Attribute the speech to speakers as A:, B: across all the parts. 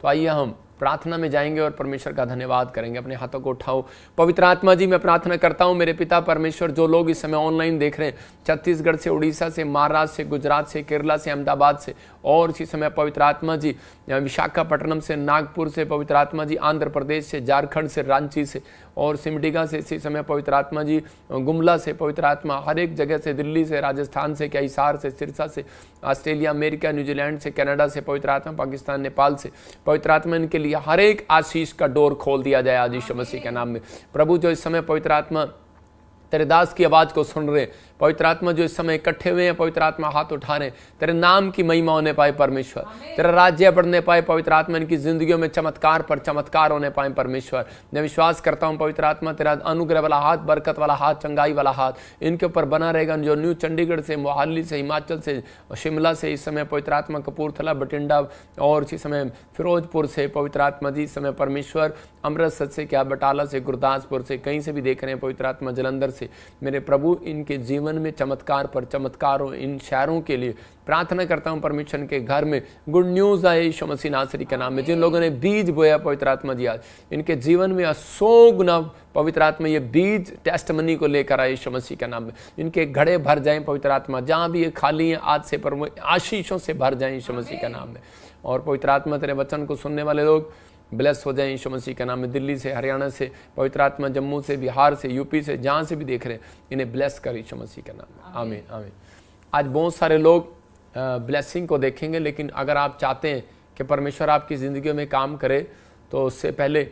A: आइए हम प्रार्थना में जाएंगे और परमेश्वर का धन्यवाद करेंगे। अपने हाथों को उठाओ। पवित्र आत्मा जी, मैं प्रार्थना करता हूं मेरे पिता परमेश्वर, जो लोग इस समय ऑनलाइन देख रहे हैं, छत्तीसगढ़ से, उड़ीसा से, महाराष्ट्र से, गुजरात से, केरला से, अहमदाबाद से, और इसी समय पवित्र आत्मा जी विशाखापट्टनम से, नागपुर से, पवित्र आत्मा जी आंध्र प्रदेश से, झारखंड से, रांची से और सिमडेगा से, इसी समय पवित्र आत्मा जी गुमला से, पवित्र आत्मा हर एक जगह से, दिल्ली से, राजस्थान से, हिसार से, सिरसा से, ऑस्ट्रेलिया, अमेरिका, न्यूजीलैंड से, कनाडा से, पवित्र आत्मा पाकिस्तान, नेपाल से, पवित्र आत्मा इनके लिए हर एक आशीष का डोर खोल दिया जाए आज यीशु मसीह के नाम में। प्रभु जो इस समय पवित्र आत्मा तेरे दास की आवाज को सुन रहे, पवित्र आत्मा जो इस समय इकट्ठे हुए हैं, पवित्र आत्मा हाथ उठा रहे, तेरे नाम की महिमा होने पाए परमेश्वर, तेरा राज्य बढ़ने पाए पवित्र आत्मा, इनकी जिंदगियों में चमत्कार पर चमत्कार होने पाए परमेश्वर। मैं विश्वास करता हूं पवित्र आत्मा तेरा अनुग्रह वाला हाथ, बरकत वाला हाथ, चंगाई वाला हाथ इनके ऊपर बना रहेगा। जो न्यू चंडीगढ़ से, मोहाली से, हिमाचल से, शिमला से, इस समय पवित्र आत्मा कपूरथला, बठिंडा और इसी समय फिरोजपुर से, पवित्र आत्मा जी इस समय परमेश्वर अमृतसर से, क्या बटाला से, गुरदासपुर से, कहीं से भी देख रहे हैं पवित्र आत्मा, जलंधर से, मेरे प्रभु इनके जीवन में चमत्कार पर चमत्कार हो। इन शहरों के लिए प्रार्थना करता हूं परमेश्वर के घर में गुड न्यूज आए यीशु मसीह नासरी के नाम में। जिन लोगों ने बीज बोया पवित्र आत्मा जी आज इनके जीवन में 100 गुना पवित्र आत्मा ये बीज टेस्टमनी को लेकर आए यीशु मसीह के नाम में। इनके घड़े भर जाएं पवित्र आत्मा, जहां भी ये खाली हैं आज से पर आशीषों से भर जाएं यीशु मसीह के नाम में। और पवित्र आत्मा तेरे वचन को सुनने वाले लोग ब्लेस हो जाए यीशु मसीह के नाम में। दिल्ली से, हरियाणा से, पवित्र आत्मा जम्मू से, बिहार से, यूपी से, जहाँ से भी देख रहे हैं इन्हें ब्लेस कर यीशु मसीह के नाम में। आमीन आमीन। आज बहुत सारे लोग ब्लेसिंग को देखेंगे, लेकिन अगर आप चाहते हैं कि परमेश्वर आपकी ज़िंदगी में काम करे तो उससे पहले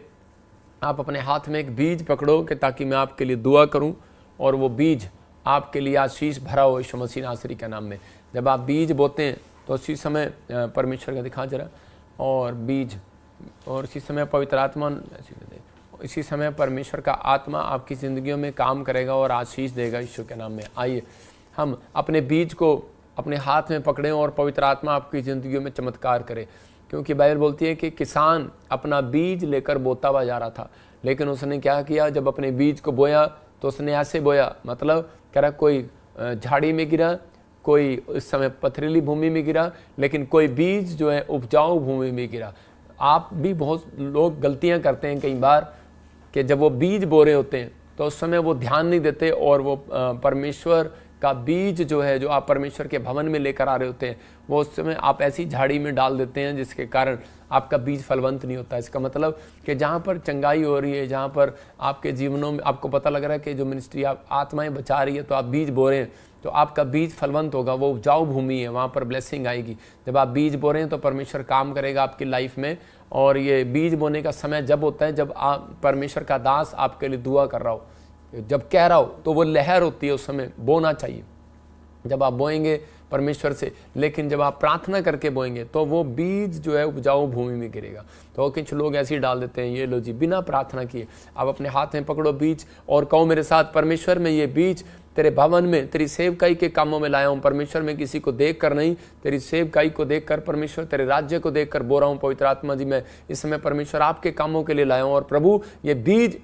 A: आप अपने हाथ में एक बीज पकड़ो कि ताकि मैं आपके लिए दुआ करूँ और वो बीज आपके लिए आशीष भरा हो यीशु मसीह नासरी के नाम में। जब आप बीज बोते हैं तो उसी समय परमेश्वर का दिखा जरा, और बीज और इसी समय पवित्र आत्मा, इसी समय परमेश्वर का आत्मा आपकी ज़िंदगियों में काम करेगा और आशीष देगा यीशु के नाम में। आइए हम अपने बीज को अपने हाथ में पकड़ें और पवित्र आत्मा आपकी ज़िंदगियों में चमत्कार करे, क्योंकि बाइबल बोलती है कि किसान अपना बीज लेकर बोता हुआ जा रहा था, लेकिन उसने क्या किया, जब अपने बीज को बोया तो उसने ऐसे बोया, मतलब कह रहा कोई झाड़ी में गिरा, कोई इस समय पथरीली भूमि में गिरा, लेकिन कोई बीज जो है उपजाऊ भूमि में गिरा। आप भी बहुत लोग गलतियां करते हैं कई बार कि जब वो बीज बो रहे होते हैं तो उस समय वो ध्यान नहीं देते और वो परमेश्वर का बीज जो है, जो आप परमेश्वर के भवन में लेकर आ रहे होते हैं, वो उस समय आप ऐसी झाड़ी में डाल देते हैं जिसके कारण आपका बीज फलवंत नहीं होता। इसका मतलब कि जहाँ पर चंगाई हो रही है, जहाँ पर आपके जीवनों में आपको पता लग रहा है कि जो मिनिस्ट्री आप आत्माएं बचा रही है, तो आप बीज बो रहे हैं तो आपका बीज फलवंत होगा, वो उपजाऊ भूमि है, वहाँ पर ब्लेसिंग आएगी। जब आप बीज बो रहे हैं तो परमेश्वर काम करेगा आपकी लाइफ में। और ये बीज बोने का समय जब होता है जब आप परमेश्वर का दास आपके लिए दुआ कर रहा हो, जब कह रहा हो, तो वो लहर होती है, उस समय बोना चाहिए जब आप बोएंगे परमेश्वर से। लेकिन जब आप प्रार्थना करके बोएंगे तो वो बीज जो है उपजाऊ भूमि में गिरेगा। तो कुछ लोग ऐसे ही डाल देते हैं, ये लो जी, बिना प्रार्थना किए। आप अपने हाथ में पकड़ो बीज और कहो मेरे साथ, परमेश्वर में ये बीज तेरे भवन में तेरी सेवकाई के कामों में लाया हूँ। परमेश्वर में किसी को देख कर नहीं, तेरी सेवकाई को देख कर, परमेश्वर तेरे राज्य को देख कर बोल रहा हूँ पवित्र आत्मा जी, मैं इस समय परमेश्वर आपके कामों के लिए लाया हूँ। और प्रभु ये बीज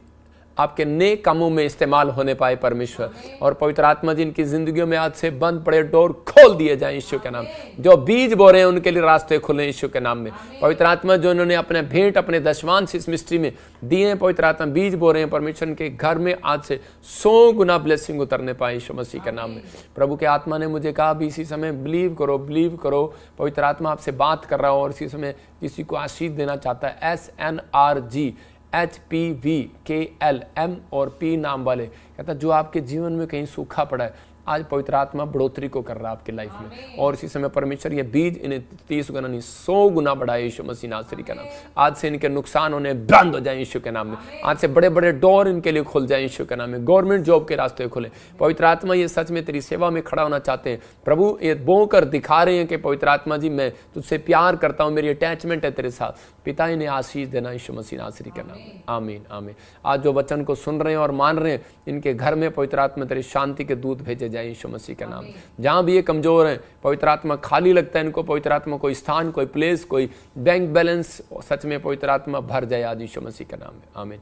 A: आपके नेक कामों में इस्तेमाल होने पाए परमेश्वर। और पवित्र आत्मा जी इनकी जिंदगियों में आज से बंद पड़े डोर खोल दिए जाएं यीशु के नाम। जो बीज बो रहे हैं उनके लिए रास्ते खुले यीशु के नाम में। पवित्र आत्मा जो इन्होंने अपने भेंट, अपने दशमांश इस मिस्ट्री में दिए हैं, पवित्र आत्मा बीज बो रहे हैं परमेश्वर के घर में आज से 100 गुना ब्लेसिंग उतरने पाए यीशु मसीह के नाम में। प्रभु के आत्मा ने मुझे कहा भी इसी समय बिलीव करो, बिलीव करो। पवित्र आत्मा आपसे बात कर रहा हो और इसी समय किसी को आशीष देना चाहता है। SNRG HPVKLM और P नाम वाले, कहता जो आपके जीवन में कहीं सूखा पड़ा है, आज पवित्र आत्मा बढ़ोतरी को कर रहा है आपकी लाइफ में। और इसी समय परमेश्वर ये बीज इन्हें 30 गुना नहीं 100 गुना बढ़ाए यीशु मसीह नासरी का नाम। आज से इनके नुकसान होने बंद हो जाए यीशु के नाम में। आज से बड़े बड़े डोर इनके लिए खुल जाए यीशु के नाम में। गवर्नमेंट जॉब के रास्ते खुले। पवित्र आत्मा ये सच में तेरी सेवा में खड़ा होना चाहते हैं प्रभु, ये बो कर दिखा रहे हैं कि पवित्र आत्मा जी मैं तुझसे प्यार करता हूँ, मेरी अटैचमेंट है तेरे साथ। पिता इन्हें आशीष देना यीशु मसीह नासरी का नाम। आमीन आमीन। आज जो वचन को सुन रहे हैं और मान रहे हैं, इनके घर में पवित्र आत्मा तेरी शांति के दूत भेजे जाए यीशु मसीह का नाम। जहां भी ये कमजोर हैं, पवित्र आत्मा खाली लगता है इनको, पवित्र आत्मा कोई स्थान, कोई प्लेस, कोई बैंक बैलेंस सच में पवित्र आत्मा भर जाए आज यीशु मसीह के नाम में। आमीन।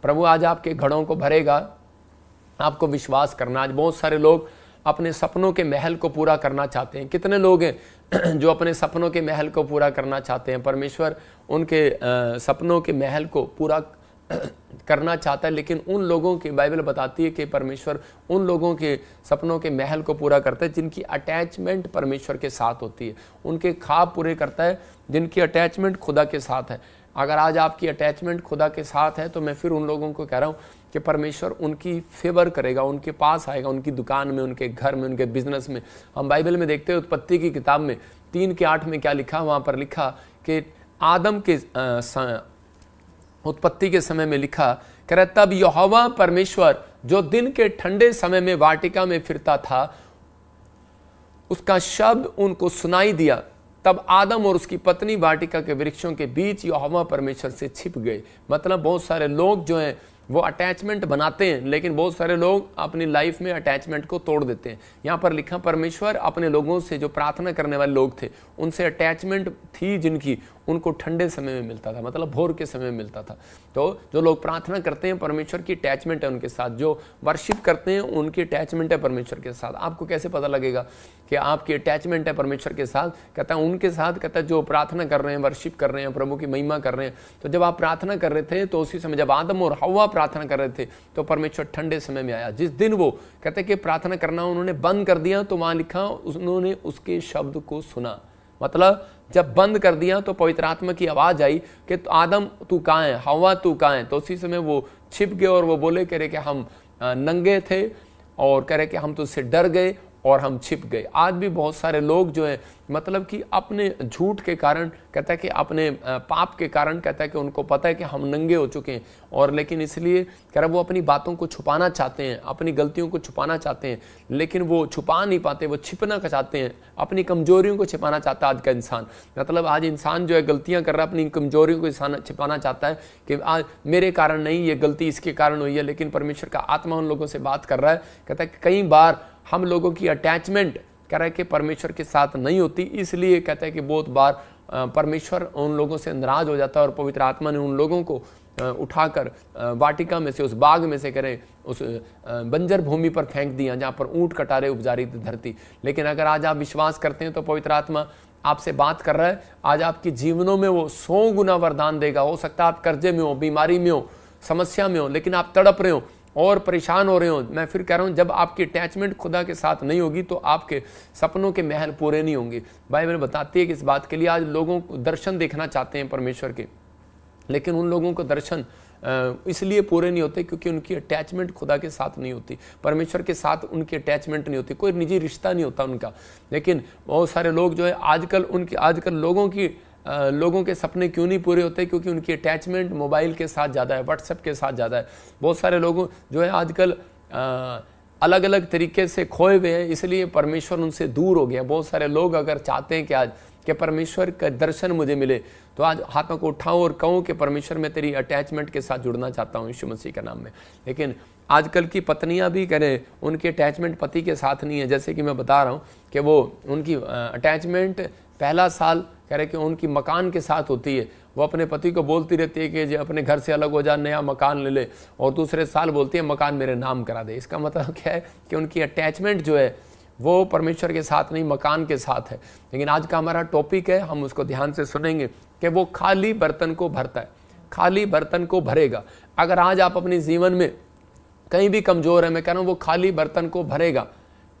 A: प्रभु आज आपके घड़ों को भरेगा, आपको विश्वास करना। आज बहुत सारे लोग अपने सपनों के महल को पूरा करना चाहते हैं। कितने लोग हैं जो अपने सपनों के महल को पूरा करना चाहते हैं, परमेश्वर उनके सपनों के महल को पूरा करना चाहता है। लेकिन उन लोगों की बाइबल बताती है कि परमेश्वर उन लोगों के सपनों के महल को पूरा करता है जिनकी अटैचमेंट परमेश्वर के साथ होती है, उनके ख्वाब पूरे करता है जिनकी अटैचमेंट खुदा के साथ है। अगर आज आपकी अटैचमेंट खुदा के साथ है तो मैं फिर उन लोगों को कह रहा हूँ कि परमेश्वर उनकी फेवर करेगा, उनके पास आएगा, उनकी दुकान में, उनके घर में, उनके बिजनेस में। हम बाइबल में देखते हैं उत्पत्ति की किताब में 3:8 में क्या लिखा, वहाँ पर लिखा कि आदम के उत्पत्ति के समय में लिखा, कह रहा तब यहोवा परमेश्वर जो दिन के ठंडे समय में वाटिका में फिरता था, उसका शब्द उनको सुनाई दिया। तब आदम और उसकी पत्नी वाटिका के वृक्षों के बीच यहोवा परमेश्वर से छिप गए। मतलब बहुत सारे लोग जो हैं वो अटैचमेंट बनाते हैं, लेकिन बहुत सारे लोग अपनी लाइफ में अटैचमेंट को तोड़ देते हैं। यहाँ पर लिखा परमेश्वर अपने लोगों से, जो प्रार्थना करने वाले लोग थे, उनसे अटैचमेंट थी जिनकी, उनको ठंडे समय में मिलता था, मतलब भोर के समय में मिलता था। तो जो लोग प्रार्थना करते हैं परमेश्वर की अटैचमेंट है उनके साथ, जो वर्शिप करते हैं उनकी अटैचमेंट है परमेश्वर के साथ। आपको कैसे पता लगेगा कि आपकी अटैचमेंट है परमेश्वर के साथ? कहता है उनके साथ, कहता है जो प्रार्थना कर रहे हैं, वर्शिप कर रहे हैं, प्रभु की महिमा कर रहे हैं। तो जब आप प्रार्थना कर रहे थे तो उसी समय जब आदम और हव्वा प्रार्थना कर रहे थे तो परमेश्वर ठंडे समय में आया। जिस दिन वो कहते कि प्रार्थना करना उन्होंने बंद कर दिया तो वहां लिखा उन्होंने उसके शब्द को सुना। मतलब जब बंद कर दिया तो पवित्र आत्मा की आवाज आई कि आदम तू कहाँ है, हव्वा तू कहाँ है? तो उसी समय वो छिप गए और वो बोले कह रहे कि हम नंगे थे और कह रहे कि हम तुझसे डर गए और हम छिप गए। आज भी बहुत सारे लोग जो है मतलब कि अपने झूठ के कारण, कहता है कि अपने पाप के कारण, कहता है कि उनको पता है कि हम नंगे हो चुके हैं, और लेकिन इसलिए कह रहा वो अपनी बातों को छुपाना चाहते हैं, अपनी गलतियों को छुपाना चाहते हैं, लेकिन वो छुपा नहीं पाते, वो छिपना चाहते हैं, अपनी कमजोरियों को छिपाना चाहता है आज का इंसान। मतलब आज इंसान जो है गलतियां कर रहा है, अपनी कमजोरियों को छिपाना चाहता है कि आज मेरे कारण नहीं, ये गलती इसके कारण हुई है। लेकिन परमेश्वर का आत्मा उन लोगों से बात कर रहा है, कहता है कि कई बार हम लोगों की अटैचमेंट कह रहा है कि परमेश्वर के साथ नहीं होती, इसलिए कहता है कि बहुत बार परमेश्वर उन लोगों से नाराज हो जाता है और पवित्र आत्मा ने उन लोगों को उठाकर वाटिका में से, उस बाग में से करें उस बंजर भूमि पर फेंक दिया जहाँ पर ऊंट कटारे उपजा रही थी धरती। लेकिन अगर आज आप विश्वास करते हैं तो पवित्र आत्मा आपसे बात कर रहा है, आज आपके जीवनों में वो 100 गुना वरदान देगा। हो सकता है आप कर्जे में हो, बीमारी में हो, समस्या में हो, लेकिन आप तड़प रहे हो और परेशान हो रहे हो। मैं फिर कह रहा हूं जब आपकी अटैचमेंट खुदा के साथ नहीं होगी तो आपके सपनों के महल पूरे नहीं होंगे। बाइबल बताती है कि इस बात के लिए आज लोगों को दर्शन देखना चाहते हैं परमेश्वर के, लेकिन उन लोगों को दर्शन इसलिए पूरे नहीं होते क्योंकि उनकी अटैचमेंट खुदा के साथ नहीं होती, परमेश्वर के साथ उनकी अटैचमेंट नहीं होती, कोई निजी रिश्ता नहीं होता उनका। लेकिन बहुत सारे लोग जो है आजकल लोगों के सपने क्यों नहीं पूरे होते? क्योंकि उनकी अटैचमेंट मोबाइल के साथ ज़्यादा है, व्हाट्सएप के साथ ज़्यादा है। बहुत सारे लोग जो है आजकल अलग अलग तरीके से खोए हुए हैं, इसलिए परमेश्वर उनसे दूर हो गया। बहुत सारे लोग अगर चाहते हैं कि आज कि परमेश्वर का दर्शन मुझे मिले, तो आज हाथों को उठाऊं और कहूं कि परमेश्वर मैं तेरी अटैचमेंट के साथ जुड़ना चाहता हूं यीशु मसीह के नाम में। लेकिन आजकल की पत्नियां भी करें, उनकी अटैचमेंट पति के साथ नहीं है। जैसे कि मैं बता रहा हूं कि वो उनकी अटैचमेंट पहला साल कह रहे कि उनकी मकान के साथ होती है। वो अपने पति को बोलती रहती है कि अपने घर से अलग हो जा, नया मकान ले ले, और दूसरे साल बोलती है मकान मेरे नाम करा दे। इसका मतलब क्या है कि उनकी अटैचमेंट जो है वो परमेश्वर के साथ नहीं, मकान के साथ है। लेकिन आज का हमारा टॉपिक है, हम उसको ध्यान से सुनेंगे कि वो खाली बर्तन को भरता है, खाली बर्तन को भरेगा। अगर आज आप अपने जीवन में कहीं भी कमजोर है, मैं कह रहा हूँ वो खाली बर्तन को भरेगा,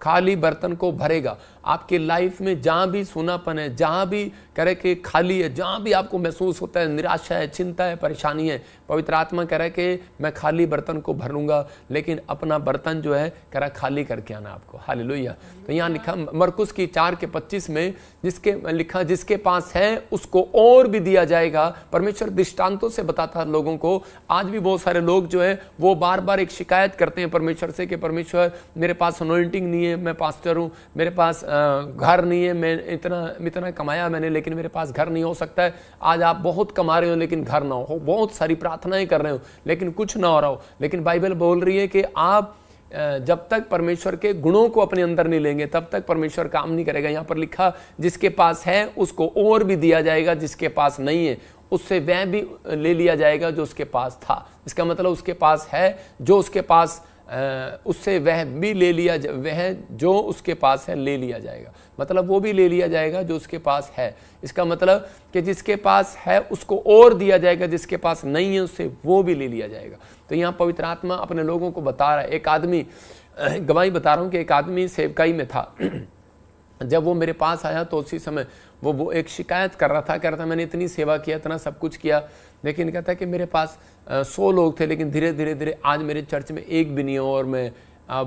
A: खाली बर्तन को भरेगा। आपकी लाइफ में जहाँ भी सूनापन है, जहाँ भी कह रहे कि खाली है, जहाँ भी आपको महसूस होता है निराशा है, चिंता है, परेशानी है, पवित्र आत्मा कह रहा है कि मैं खाली बर्तन को भर लूंगा। लेकिन अपना बर्तन जो है कह रहा खाली करके आना आपको। हालेलुया। तो यहाँ लिखा मरकुस की 4:25 में जिसके पास है उसको और भी दिया जाएगा। परमेश्वर दृष्टांतों से बताता है लोगों को। आज भी बहुत सारे लोग जो है वो बार बार एक शिकायत करते हैं परमेश्वर से कि परमेश्वर मेरे पास अनॉइंटिंग नहीं है, मैं पास्टर हूँ, मेरे पास घर नहीं है, मैं इतना कमाया मैंने लेकिन मेरे पास घर नहीं। हो सकता है आज आप बहुत कमा रहे हो लेकिन घर ना हो, बहुत सारी प्रार्थनाएं कर रहे हो लेकिन कुछ ना हो रहा हो। लेकिन बाइबल बोल रही है कि आप जब तक परमेश्वर के गुणों को अपने अंदर नहीं लेंगे तब तक परमेश्वर काम नहीं करेगा। यहाँ पर लिखा जिसके पास है उसको और भी दिया जाएगा, जिसके पास नहीं है उससे वह भी ले लिया जाएगा जो उसके पास था। इसका मतलब उसके पास है, जो उसके पास उससे वह भी ले लिया, वह जो उसके पास है ले लिया जाएगा। मतलब वो भी ले लिया जाएगा जो उसके पास है। इसका मतलब कि जिसके पास है उसको और दिया जाएगा, जिसके पास नहीं है उससे वो भी ले लिया जाएगा। तो यहाँ पवित्र आत्मा अपने लोगों को बता रहा है। एक आदमी, गवाही बता रहा हूँ कि एक आदमी सेवकाई में था। जब वो मेरे पास आया तो उसी समय वो एक शिकायत कर रहा था, कह रहा था मैंने इतनी सेवा किया, इतना सब कुछ किया, लेकिन कहता है कि मेरे पास 100 लोग थे, लेकिन धीरे धीरे आज मेरे चर्च में एक भी नहीं हो और मैं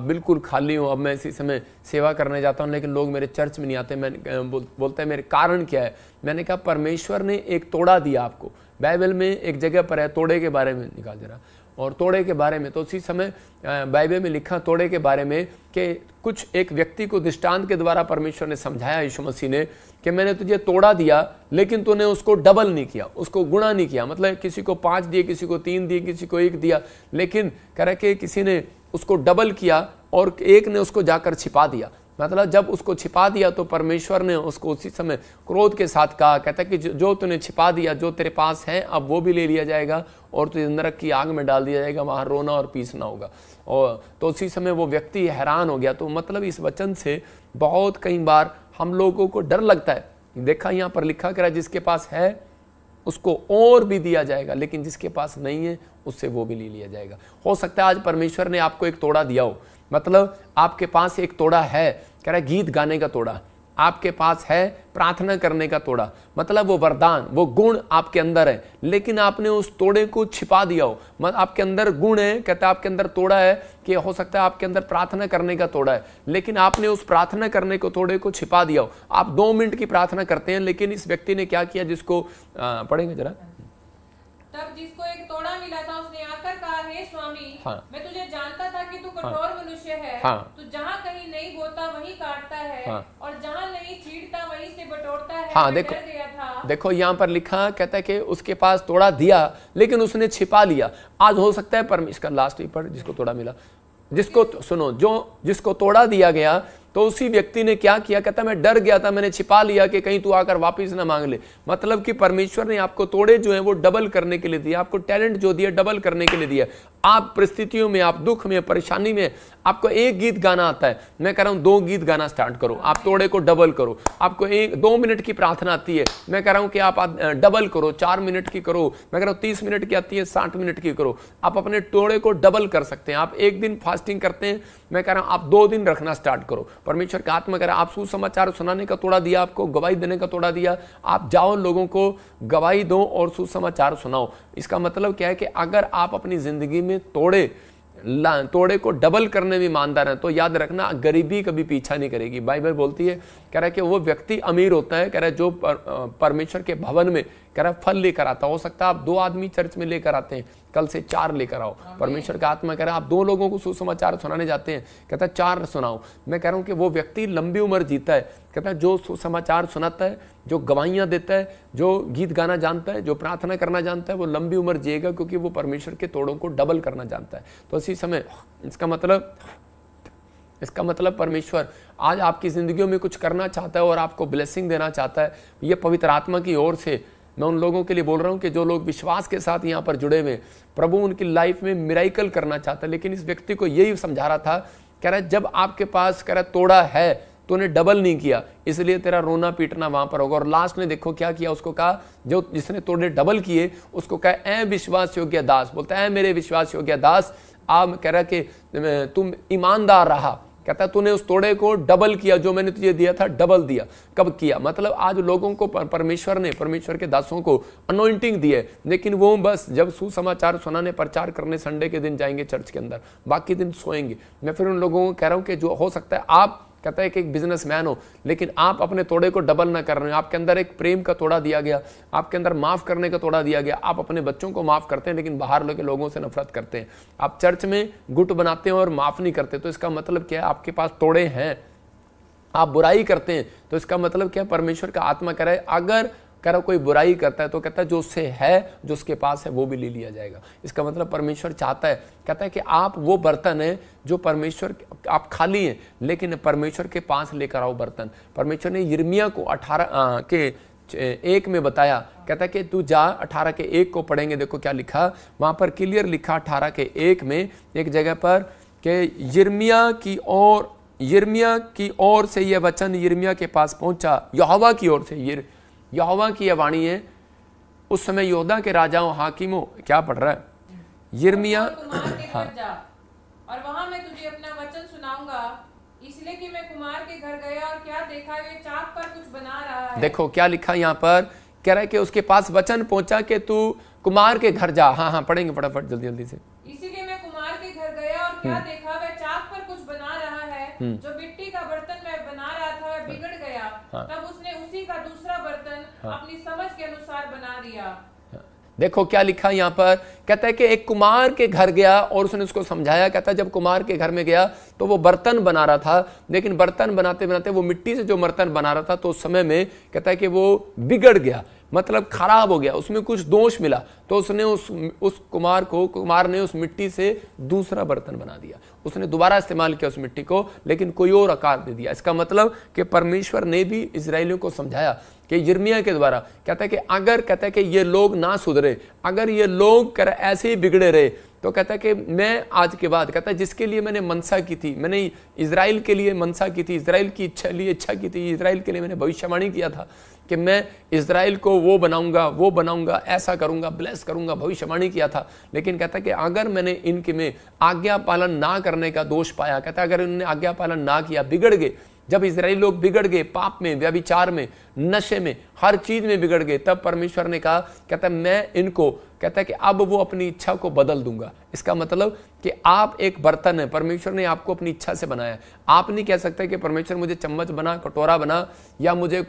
A: बिल्कुल खाली हूँ। अब मैं इसी समय सेवा करने जाता हूँ लेकिन लोग मेरे चर्च में नहीं आते। मैं बोलता है मेरे कारण क्या है? मैंने कहा परमेश्वर ने एक तोड़ा दिया आपको। बाइबल में एक जगह पर है, तोड़े के बारे में निकाल जरा, और तोड़े के बारे में तो उसी समय बाइबल में लिखा तोड़े के बारे में कि कुछ एक व्यक्ति को दृष्टांत के द्वारा परमेश्वर ने समझाया, यीशु मसीह ने, कि मैंने तुझे तोड़ा दिया लेकिन तूने उसको डबल नहीं किया, उसको गुणा नहीं किया। मतलब किसी को 5 दिए, किसी को 3 दिए, किसी को 1 दिया, लेकिन कह रहा कि किसी ने उसको डबल किया और एक ने उसको जाकर छिपा दिया। मतलब जब उसको छिपा दिया तो परमेश्वर ने उसको उसी समय क्रोध के साथ कहा, कहता है कि जो तूने छिपा दिया, जो तेरे पास है, अब वो भी ले लिया जाएगा और तुझे नरक की आग में डाल दिया जाएगा, वहाँ रोना और पीसना होगा। और तो उसी समय वो व्यक्ति हैरान हो गया। तो मतलब इस वचन से बहुत कई बार हम लोगों को डर लगता है। देखा यहाँ पर लिखा करा, जिसके पास है उसको और भी दिया जाएगा, लेकिन जिसके पास नहीं है उससे वो भी ले लिया जाएगा। हो सकता है आज परमेश्वर ने आपको एक तोड़ा दिया हो, मतलब आपके पास एक तोड़ा है, कह रहा है गीत गाने का तोड़ा आपके पास है, प्रार्थना करने का तोड़ा, मतलब वो वरदान, वो गुण आपके अंदर है, लेकिन आपने उस तोड़े को छिपा दिया हो। मतलब आपके अंदर गुण है, कहता है आपके अंदर तोड़ा है, कि हो सकता है आपके अंदर प्रार्थना करने का तोड़ा है, लेकिन आपने उस प्रार्थना करने को तोड़े को छिपा दिया हो। आप 2 मिनट की प्रार्थना करते हैं, लेकिन इस व्यक्ति ने क्या किया, जिसको पढ़ेंगे जरा।
B: तब जिसको एक तोड़ा मिला था उसने आकर कहा, हे स्वामी,
A: हाँ।
B: मैं तुझे जानता था कि तू कठोर मनुष्य है।
A: हाँ।
B: तू जहाँ कहीं नहीं बोता वहीं काटता है।
A: हाँ।
B: और जहाँ नहीं छींटता वहीं से बटोरता है।
A: हाँ,
B: मैं
A: देखो
B: डर गया था।
A: देखो यहाँ पर लिखा, कहता है कि उसके पास तोड़ा दिया लेकिन उसने छिपा लिया। आज हो सकता है इसका लास्ट पर जिसको तोड़ा मिला, जिसको सुनो, जिसको तोड़ा दिया गया तो उसी व्यक्ति ने क्या किया, कहता मैं डर गया था, मैंने छिपा लिया कि कहीं तू आकर वापस ना मांग ले। मतलब कि परमेश्वर ने आपको तोड़े जो है वो डबल करने के लिए दिया, आपको टैलेंट जो दिया डबल करने के लिए दिया। आप परिस्थितियों में, आप दुख में, परेशानी में, आपको एक गीत गाना आता है, मैं कह रहा हूं 2 गीत गाना स्टार्ट करो, आप तोड़े को डबल करो। आपको 2 मिनट की प्रार्थना आती है, मैं कह रहा हूं कि आप डबल करो, 4 मिनट की करो, मैं कह रहा हूं 30 मिनट की आती है, 60 मिनट की करो। आप अपने तोड़े को डबल कर सकते हैं। आप एक दिन फास्टिंग करते हैं, मैं कह रहा हूं आप 2 दिन रखना स्टार्ट करो। परमेश्वर का आत्मा कह रहा है आप सुसमाचार सुनाने का तोड़ा दिया, आपको गवाही देने का तोड़ा दिया, आप जाओ लोगों को गवाही दो और सुसमाचार सुनाओ। इसका मतलब क्या है कि अगर आप अपनी जिंदगी में तोड़े को डबल करने में ईमानदार है तो याद रखना गरीबी कभी पीछा नहीं करेगी। बाइबल बोलती है, कह रहा है कि वो व्यक्ति अमीर होता है, कह रहा है जो परमेश्वर के भवन में कह रहा है फल लेकर आता। हो सकता है आप 2 आदमी चर्च में लेकर आते हैं, कल से 4 लेकर आओ। परमेश्वर का आत्मा कह रहा है आप 2 लोगों को सुसमाचार सुनाने जाते हैं, कहता है 4 सुनाओ। मैं कह रहा हूं कि वो व्यक्ति लंबी उम्र जीता है, कहता है जो सुसमाचार सुनाता है, जो गवाहियां देता है, जो गीत गाना जानता है, जो प्रार्थना करना जानता है, वो लंबी उम्र जिएगा, क्योंकि वो परमेश्वर के तोड़ों को डबल करना जानता है। तो इसी समय इसका मतलब परमेश्वर आज आपकी जिंदगियों में कुछ करना चाहता है और आपको ब्लेसिंग देना चाहता है। ये पवित्र आत्मा की ओर से मैं उन लोगों के लिए बोल रहा हूं कि जो लोग विश्वास के साथ यहाँ पर जुड़े हुए, प्रभु उनकी लाइफ में मिराइकल करना चाहता है। लेकिन इस व्यक्ति को यही समझा रहा था, कह रहा है जब आपके पास कह रहा तोड़ा है तूने डबल नहीं किया, इसलिए तेरा रोना पीटना वहां पर होगा। और लास्ट ने देखो क्या किया, उसको कहा, जो जिसने तोड़े डबल किए उसको कहा ऐ विश्वास योग्य दास, बोलता है मेरे विश्वास योग्य दास, आप कह रहा कि तुम ईमानदार रहा, कहता तूने उस तोड़े को डबल किया, जो मैंने तुझे दिया था डबल दिया। कब किया? मतलब आज लोगों को परमेश्वर के दासों को अनॉइंटिंग दी है, लेकिन वो बस जब सुसमाचार सुनाने, प्रचार करने संडे के दिन जाएंगे चर्च के अंदर, बाकी दिन सोएंगे। मैं फिर उन लोगों को कह रहा हूं कि जो हो सकता है आप कहता है कि एक बिजनेसमैन हो, लेकिन आप अपने तोड़े को डबल ना कर रहे हो। आपके अंदर एक प्रेम का तोड़ा दिया गया, आपके अंदर माफ करने का तोड़ा दिया गया। आप अपने बच्चों को माफ करते हैं लेकिन बाहर के लोगों से नफरत करते हैं। आप चर्च में गुट बनाते हैं और माफ नहीं करते, तो इसका मतलब क्या है? आपके पास तोड़े हैं। आप बुराई करते हैं तो इसका मतलब क्या? परमेश्वर का आत्मा कह रहा है अगर कोई बुराई करता है तो कहता है जो उससे है, जो उसके पास है वो भी ले लिया जाएगा। इसका मतलब परमेश्वर चाहता है, कहता है कि आप वो बर्तन है जो परमेश्वर, आप खाली हैं लेकिन परमेश्वर के पास लेकर आओ बर्तन। परमेश्वर ने यिर्मयाह को 18 के 1 में बताया, कहता है कि तू जा, 18 के 1 को पढ़ेंगे, देखो क्या लिखा वहां पर, क्लियर लिखा 18 के 1 में एक जगह पर कि यिर्मयाह की ओर से यह वचन यिर्मयाह के पास पहुंचा, यहोवा की ओर से। यहोवा की यह वाणी है। उस समय यहूदा के राजाओं, हाकिमों, क्या पढ़ रहा है यिर्मयाह?
B: हाँ। और वहां मैं तुझे अपना वचन सुनाऊंगा, इसलिए कि मैं कुमार के घर गया और क्या देखा, वे चाक पर कुछ बना रहा है।
A: देखो क्या लिखा यहाँ पर, कह रहा है कि उसके पास वचन पहुंचा कि तू कुमार के घर जा। हाँ, पढ़ेंगे फटाफट जल्दी जल्दी से।
B: इसीलिए मैं कुमार के घर गया और क्या देखा, वह चाक पर कुछ बना रहा है। जो मिट्टी का बर्तन मैं बना रहा था वह बिगड़ गया। तब उसने उसी का दूसरा बर्तन अपनी समझ के अनुसार बना दिया।
A: देखो क्या लिखा यहाँ पर, कहता है कि एक कुमार के घर गया और उसने उसको समझाया। कहता है जब कुमार के घर में गया तो वो बर्तन बना रहा था, लेकिन बर्तन बनाते बनाते वो मिट्टी से जो बर्तन बना रहा था तो उस समय में कहता है कि वो बिगड़ गया, मतलब खराब हो गया, उसमें कुछ दोष मिला। तो उसने उस कुमार ने उस मिट्टी से दूसरा बर्तन बना दिया। उसने दोबारा इस्तेमाल किया उस मिट्टी को, लेकिन कोई और आकार दे दिया। इसका मतलब कि परमेश्वर ने भी इजरायलियों को समझाया कि यिर्मयाह के द्वारा, कहता है कि अगर कहता है कि ये लोग ना सुधरे, अगर ये लोग ऐसे ही बिगड़े रहे, तो कहता है कि मैं आज के बाद, कहता है जिसके लिए मैंने मनसा की थी, मैंने इजराइल के लिए मनसा की थी, इजराइल की इच्छा की थी, इजराइल के लिए मैंने भविष्यवाणी किया था कि मैं इजराइल को वो बनाऊंगा, ऐसा करूंगा, ब्लेस करूंगा, भविष्यवाणी किया था। लेकिन कहता है कि अगर मैंने इनके में आज्ञा पालन ना करने का दोष पाया, कहता है अगर इन्होंने आज्ञा पालन ना किया, बिगड़ गए, जब इजरायली लोग बिगड़ गए, पाप में, व्यभिचार में, नशे में, हर चीज में बिगड़ गए, तब परमेश्वर ने कहा, कहता है मैं इनको, कहता है कि अब वो अपनी इच्छा को बदल दूंगा। इसका मतलब कि आप एक बर्तन है, परमेश्वर ने आपको अपनी इच्छा से बनाया। आप नहीं कह सकते कि परमेश्वर मुझे चम्मच बना, कटोरा बना, या मुझे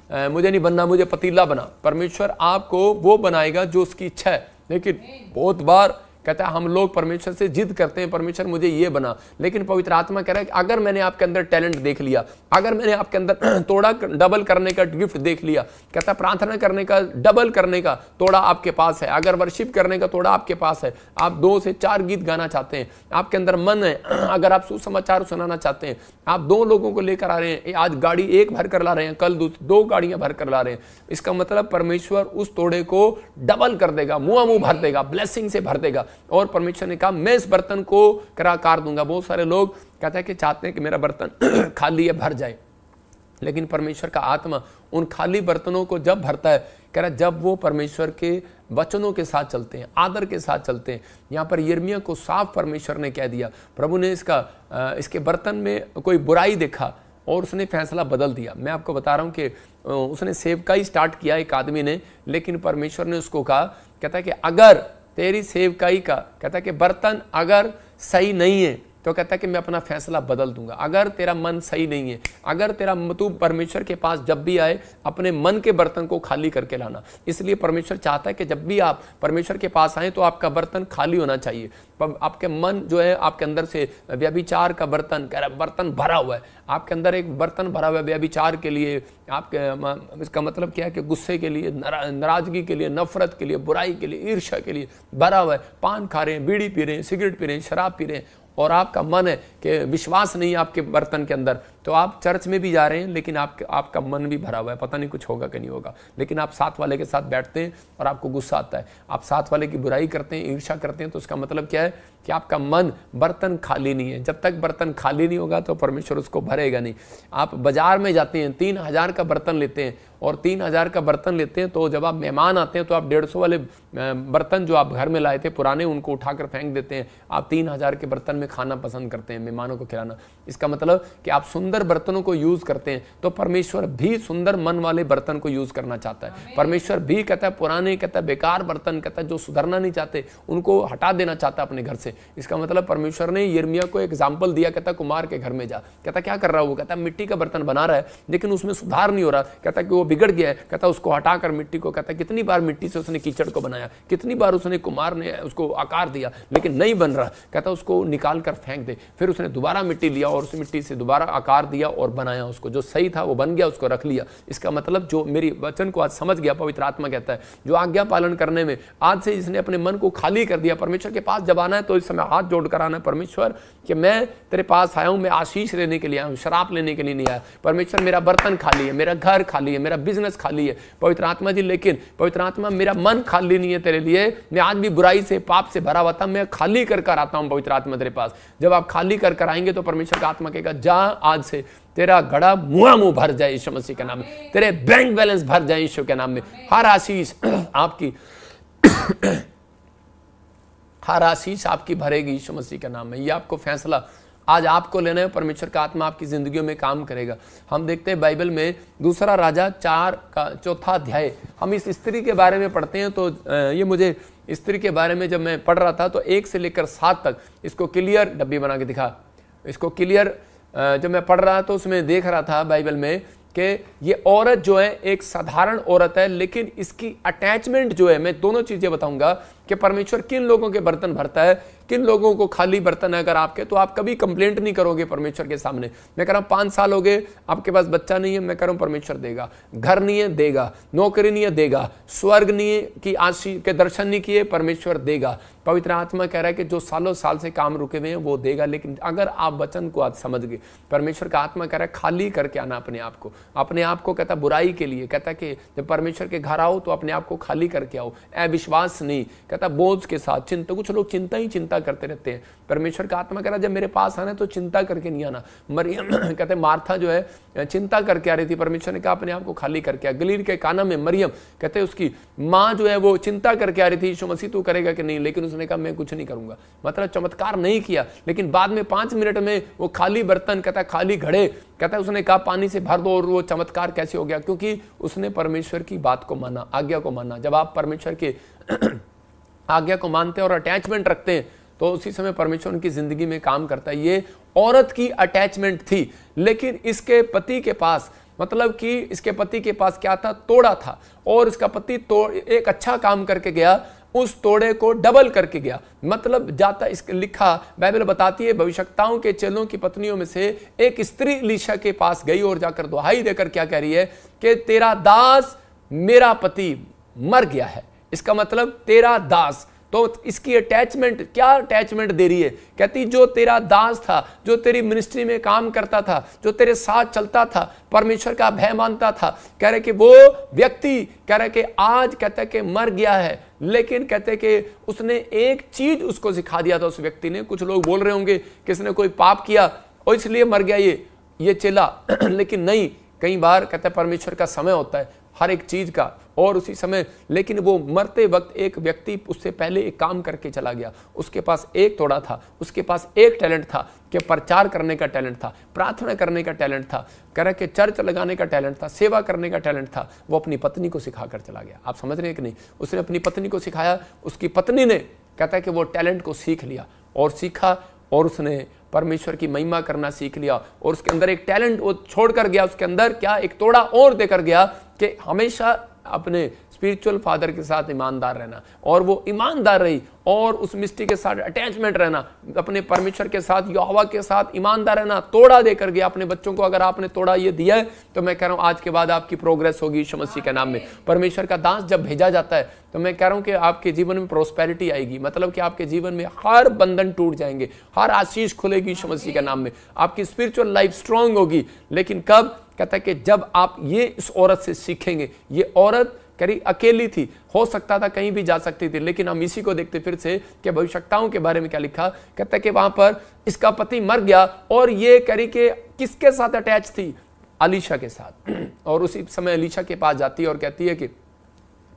A: नहीं बनना, मुझे पतीला बना। परमेश्वर आपको वो बनाएगा जो उसकी इच्छा है। लेकिन बहुत बार कहता है हम लोग परमेश्वर से जिद करते हैं, परमेश्वर मुझे ये बना। लेकिन पवित्र आत्मा कह रहा है कि अगर मैंने आपके अंदर टैलेंट देख लिया, अगर मैंने आपके अंदर तोड़ा डबल करने का गिफ्ट देख लिया, कहता है प्रार्थना करने का, डबल करने का तोड़ा आपके पास है, अगर वर्शिप करने का तोड़ा आपके पास है, आप 2 से 4 गीत गाना चाहते हैं, आपके अंदर मन है, अगर आप सुसमाचार सुनाना चाहते हैं, आप 2 लोगों को लेकर आ रहे हैं, आज गाड़ी 1 भर कर ला रहे हैं, कल 2 गाड़ियां भर कर ला रहे हैं, इसका मतलब परमेश्वर उस तोड़े को डबल कर देगा, मुंह भर देगा, ब्लेसिंग से भर देगा। और परमेश्वर ने कहा मैं इस बर्तन को आकार दूंगा। बहुत सारे लोग कहते हैं कि चाहते हैं कि मेरा बर्तन खाली है, भर जाए, लेकिन परमेश्वर का आत्मा उन खाली बर्तनों को जब भरता है, कह रहा जब वो परमेश्वर के वचनों के साथ चलते हैं, आदर के साथ चलते हैं। यहाँ पर यिर्मयाह को साफ परमेश्वर ने कह दिया, प्रभु ने इसके बर्तन में कोई बुराई देखा और उसने फैसला बदल दिया। मैं आपको बता रहा हूँ कि उसने सेवकाई स्टार्ट किया एक आदमी ने, लेकिन परमेश्वर ने उसको कहा, कहता है कि अगर तेरी सेवकाई का, कहता है कि बर्तन अगर सही नहीं है तो कहता है कि मैं अपना फैसला बदल दूंगा। अगर तेरा मन सही नहीं है, अगर तू परमेश्वर के पास जब भी आए अपने मन के बर्तन को खाली करके लाना। इसलिए परमेश्वर चाहता है कि जब भी आप परमेश्वर के पास आए तो आपका बर्तन खाली होना चाहिए। आपके मन जो है, आपके अंदर से व्यभिचार का बर्तन भरा हुआ है, आपके अंदर एक बर्तन भरा हुआ है व्यभिचार के लिए, आपके इसका मतलब क्या है कि गुस्से के लिए, नाराजगी के लिए, नफरत के लिए, बुराई के लिए, ईर्ष्या के लिए भरा हुआ है। पान खा रहे हैं, बीड़ी पी रहे हैं, सिगरेट पी रहे हैं, शराब पी रहे हैं, और आपका मन है कि विश्वास नहीं है आपके बर्तन के अंदर, तो आप चर्च में भी जा रहे हैं लेकिन आपका मन भी भरा हुआ है, पता नहीं कुछ होगा कि नहीं होगा। लेकिन आप साथ वाले के साथ बैठते हैं और आपको गुस्सा आता है, आप साथ वाले की बुराई करते हैं, ईर्ष्या करते हैं, तो उसका मतलब क्या है कि आपका मन, बर्तन खाली नहीं है। जब तक बर्तन खाली नहीं होगा तो परमेश्वर उसको भरेगा नहीं। आप बाजार में जाते हैं, 3000 का बर्तन लेते हैं, और 3000 का बर्तन लेते हैं तो जब आप मेहमान आते हैं तो आप 150 वाले बर्तन जो आप घर में लाए थे पुराने, उनको उठाकर फेंक देते हैं। आप 3000 के बर्तन में खाना पसंद करते हैं, मेहमानों को खिलाना। इसका मतलब कि आप सुंदर बर्तनों को यूज करते हैं, तो परमेश्वर भी सुंदर मन वाले बर्तन को यूज करना चाहता है। परमेश्वर भी कहता है पुराने, कहता है बेकार बर्तन, कहता है जो सुधरना नहीं चाहते उनको हटा देना चाहता है अपने घर से। इसका मतलब परमेश्वर ने यिर्मयाह को एग्जाम्पल दिया, कहता कुमार के घर में जा। कहता क्या कर रहा है वो, कहता मिट्टी का बर्तन बना रहा है लेकिन उसमें सुधार नहीं हो रहा, कहता कि वो बिगड़ गया है, कहता उसको हटाकर मिट्टी को, कहता कितनी बार मिट्टी से उसने कीचड़ को बनाया, कितनी बार उसने कुमार ने उसको आकार दिया लेकिन नहीं बन रहा, कहता उसको निकाल कर फेंक दे। फिर उसने दोबारा मिट्टी लिया और उस मिट्टी से दोबारा आकार दिया और बनाया उसको, जो सही था वो बन गया, उसको रख लिया। इसका मतलब जो मेरी वचन को आज समझ गया, पवित्र आत्मा कहता है जो आज्ञा पालन करने में आज से इसने अपने मन को खाली कर दिया, परमेश्वर के पास जब आना है तो इस समय हाथ जोड़कर आना है, परमेश्वर कि मैं तेरे पास आया हूं, मैं आशीष लेने के लिए आया हूं, शराब लेने के लिए नहीं आया। परमेश्वर मेरा बर्तन खाली है, मेरा घर खाली है, मेरा बिजनेस खाली है पवित्र आत्मा जी, लेकिन पवित्र आत्मा मेरा मन खाली नहीं है तेरे लिए। मैं आज भी बुराई से, पाप से भरा हुआ था, मैं खाली कर आता हूं पवित्र आत्मा तेरे पास। जब आप खाली कर कर आएंगे तो परमेश्वर का आत्मा कहेगा जा आज से तेरा घड़ा मुंह भर जाए यीशु मसीह के नाम में, तेरे बैंक बैलेंस भर जाए यीशु के नाम में। हर आशीष आपकी हर आशीष आपकी भरेगी यीशु मसीह के नाम में। ये आपको फैसला आज आपको लेना है, परमेश्वर का आत्मा आपकी जिंदगियों में काम करेगा। हम देखते हैं बाइबल में दूसरा राजा 4 का 4था अध्याय, हम इस स्त्री के बारे में पढ़ते हैं। तो ये मुझे स्त्री के बारे में जब मैं पढ़ रहा था तो 1 से लेकर 7 तक इसको क्लियर डब्बी बना के दिखा, इसको क्लियर जब मैं पढ़ रहा तो उसमें देख रहा था बाइबल में कि ये औरत जो है एक साधारण औरत है, लेकिन इसकी अटैचमेंट जो है, मैं दोनों चीजें बताऊंगा कि परमेश्वर किन लोगों के बर्तन भरता है, किन लोगों को खाली बर्तन है अगर आपके, तो आप कभी कंप्लेंट नहीं करोगे परमेश्वर के सामने। मैं कह रहा हूं 5 साल हो गए आपके पास बच्चा नहीं है, मैं कह रहा हूं परमेश्वर देगा। घर नहीं है देगा, नौकरी नहीं है देगा, स्वर्ग नहीं है कि आशीष के दर्शन नहीं किए परमेश्वर देगा। पवित्र आत्मा कह रहा है कि जो सालों साल से काम रुके हुए हैं वो देगा। लेकिन अगर आप वचन को आज समझ गए, परमेश्वर का आत्मा कह रहा है खाली करके आना अपने आप को कहता बुराई के लिए, कहता कि जब परमेश्वर के घर आओ तो अपने आप को खाली करके आओ, अविश्वास नहीं, कहता बोझ के साथ चिंता। कुछ लोग चिंता ही चिंता करते रहते हैं। परमेश्वर का आत्मा कह रहा जब मेरे पास आना तो चिंता करके नहीं आना। मरियम कहते मार्था जो है चिंता करके आ रही थी, परमेश्वर ने कहा अपने आप को खाली करके आ। गलील के काना में मरियम कहते उसकी माँ जो है वो चिंता करके आ रही थी, यीशु मसीह तू करेगा कि नहीं, लेकिन उसने कहा मैं कुछ नहीं करूंगा। मतलब चमत्कार नहीं किया, लेकिन बाद में 5 मिनट में वो खाली बर्तन कहता खाली घड़े कहता है उसने कहा पानी से भर दो, और वो चमत्कार कैसे हो गया? क्योंकि उसने परमेश्वर की बात को माना, आज्ञा को माना। जब आप परमेश्वर के आज्ञा को मानते हैं और अटैचमेंट रखते हैं तो उसी समय परमेश्वर उनकी जिंदगी में काम करता है। ये औरत की अटैचमेंट थी, लेकिन इसके पति के पास, मतलब कि इसके पति के पास क्या था? तोड़ा था। और इसका पति एक अच्छा काम करके गया, उस तोड़े को डबल करके गया। मतलब जाता इसके लिखा बाइबल बताती है भविष्यवक्ताओं के चेलों की पत्नियों में से एक स्त्री एलीशा के पास गई और जाकर दुहाई देकर क्या कह रही है कि तेरा दास मेरा पति मर गया है। इसका मतलब तेरा दास, तो इसकी अटैचमेंट, क्या अटैचमेंट दे रही है? कहती जो तेरा दास था, जो तेरी मिनिस्ट्री में काम करता था, जो तेरे साथ चलता था, परमेश्वर का भय मानता था, कह रहे कि वो व्यक्ति कह रहे कि आज कहते कि मर गया है, लेकिन कहते कि उसने एक चीज उसको सिखा दिया था उस व्यक्ति ने। कुछ लोग बोल रहे होंगे कि इसने कोई पाप किया और इसलिए मर गया ये चेला लेकिन नहीं, कई बार कहते परमेश्वर का समय होता है हर एक चीज का, और उसी समय, लेकिन वो मरते वक्त एक व्यक्ति उससे पहले एक काम करके चला गया। उसके पास एक तोड़ा था, उसके पास एक टैलेंट था कि प्रचार करने का टैलेंट था, प्रार्थना करने का टैलेंट था, कह रहा कि चर्च लगाने का टैलेंट था, सेवा करने का टैलेंट था। वो अपनी पत्नी को सिखा कर चला गया। आप समझ रहे हैं कि नहीं? उसने अपनी पत्नी को सिखाया, उसकी पत्नी ने कहता है कि वो टैलेंट को सीख लिया और सीखा, और उसने परमेश्वर की महिमा करना सीख लिया, और उसके अंदर एक टैलेंट वो छोड़ कर गया। उसके अंदर क्या एक तोड़ा और देकर गया कि हमेशा अपने स्पिरिचुअल फादर के साथ ईमानदार रहना, और वो ईमानदार रही, और उस मिस्टी के साथ अटैचमेंट रहना, अपने परमेश्वर के साथ, यहोवा के साथ ईमानदार रहना। तोड़ा देकर गया अपने बच्चों को। अगर आपने तोड़ा ये दिया है तो मैं कह रहा हूं आज के बाद आपकी प्रोग्रेस होगी यीशु मसीह के नाम में। परमेश्वर का दास जब भेजा जाता है तो मैं कह रहा हूं कि आपके जीवन में प्रोस्पेरिटी आएगी, मतलब कि आपके जीवन में हर बंधन टूट जाएंगे, हर आशीष खुलेगी यीशु मसीह के नाम में। आपकी स्पिरिचुअल लाइफ स्ट्रांग होगी। लेकिन कब? कहता है कि जब आप ये इस औरत से सीखेंगे। ये औरत करी अकेली थी, हो सकता था कहीं भी जा सकती थी, लेकिन हम इसी को देखते फिर से कि भविष्यवक्ताओं के बारे में क्या लिखा। कहता है कि वहां पर इसका पति मर गया, और ये करी के किसके साथ अटैच थी? एलीशा के साथ। और उसी समय एलीशा के पास जाती है और कहती है कि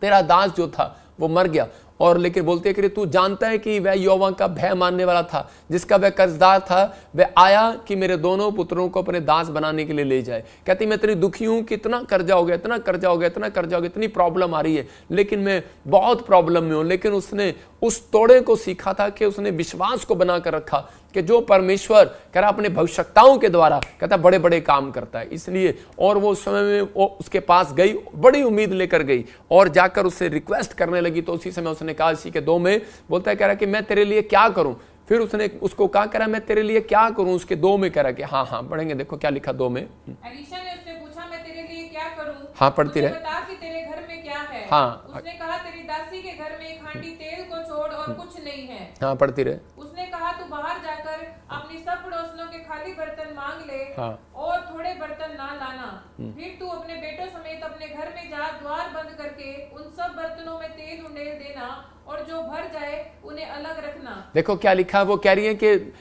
A: तेरा दास जो था वो मर गया। और लेकिन बोलते हैं कि तू जानता है कि वह यहोवा का भय मानने वाला था, जिसका वह कर्जदार था, वह आया कि मेरे दोनों पुत्रों को अपने दास बनाने के लिए ले जाए। कहती मैं इतनी दुखी हूं कि इतना कर्जा हो गया, इतना कर्जा हो गया, इतना कर्जा हो गया, इतनी प्रॉब्लम आ रही है, लेकिन मैं बहुत प्रॉब्लम में हूं। लेकिन उसने उस तोड़े को सीखा था कि उसने विश्वास को बनाकर रखा कि जो परमेश्वर कह रहा अपने भविष्यवक्ताओं के द्वारा कहता बड़े बड़े काम करता है। इसलिए और वो उस समय में वो उसके पास गई, बड़ी उम्मीद लेकर गई, और जाकर उससे रिक्वेस्ट करने लगी। तो उसी समय उसने कहा, इसी के 2 में बोलता है, कह रहा कि मैं तेरे लिए क्या करूं। फिर उसने उसको कहा, कह रहा मैं तेरे लिए क्या करूं। उसके 2 में कह रहा कि हाँ हाँ पढ़ेंगे, देखो क्या लिखा 2 में।
B: एलीशा ने उससे पूछा मैं तेरे लिए क्या करूं?
A: हाँ पढ़ती रहे।
B: बता कि तेरे घर में क्या है?
A: हाँ।
B: उसने कहा तेरी दासी के घर में एक हांडी तेल को छोड़ और कुछ नहीं है।
A: हाँ पढ़ती रहे।
B: उसने कहा तू बाहर जाकर अपनी सब पड़ोसियों के खाली बर्तन मांग ले। हाँ। और थोड़े बर्तन ना लाना। फिर तू अपने बेटों समेत अपने घर में जा, द्वार बंद करके उन सब बर्तनों में तेल उंडेल देना, और जो भर जाए उन्हें अलग रखना।
A: देखो क्या लिखा। वो कह रही है कि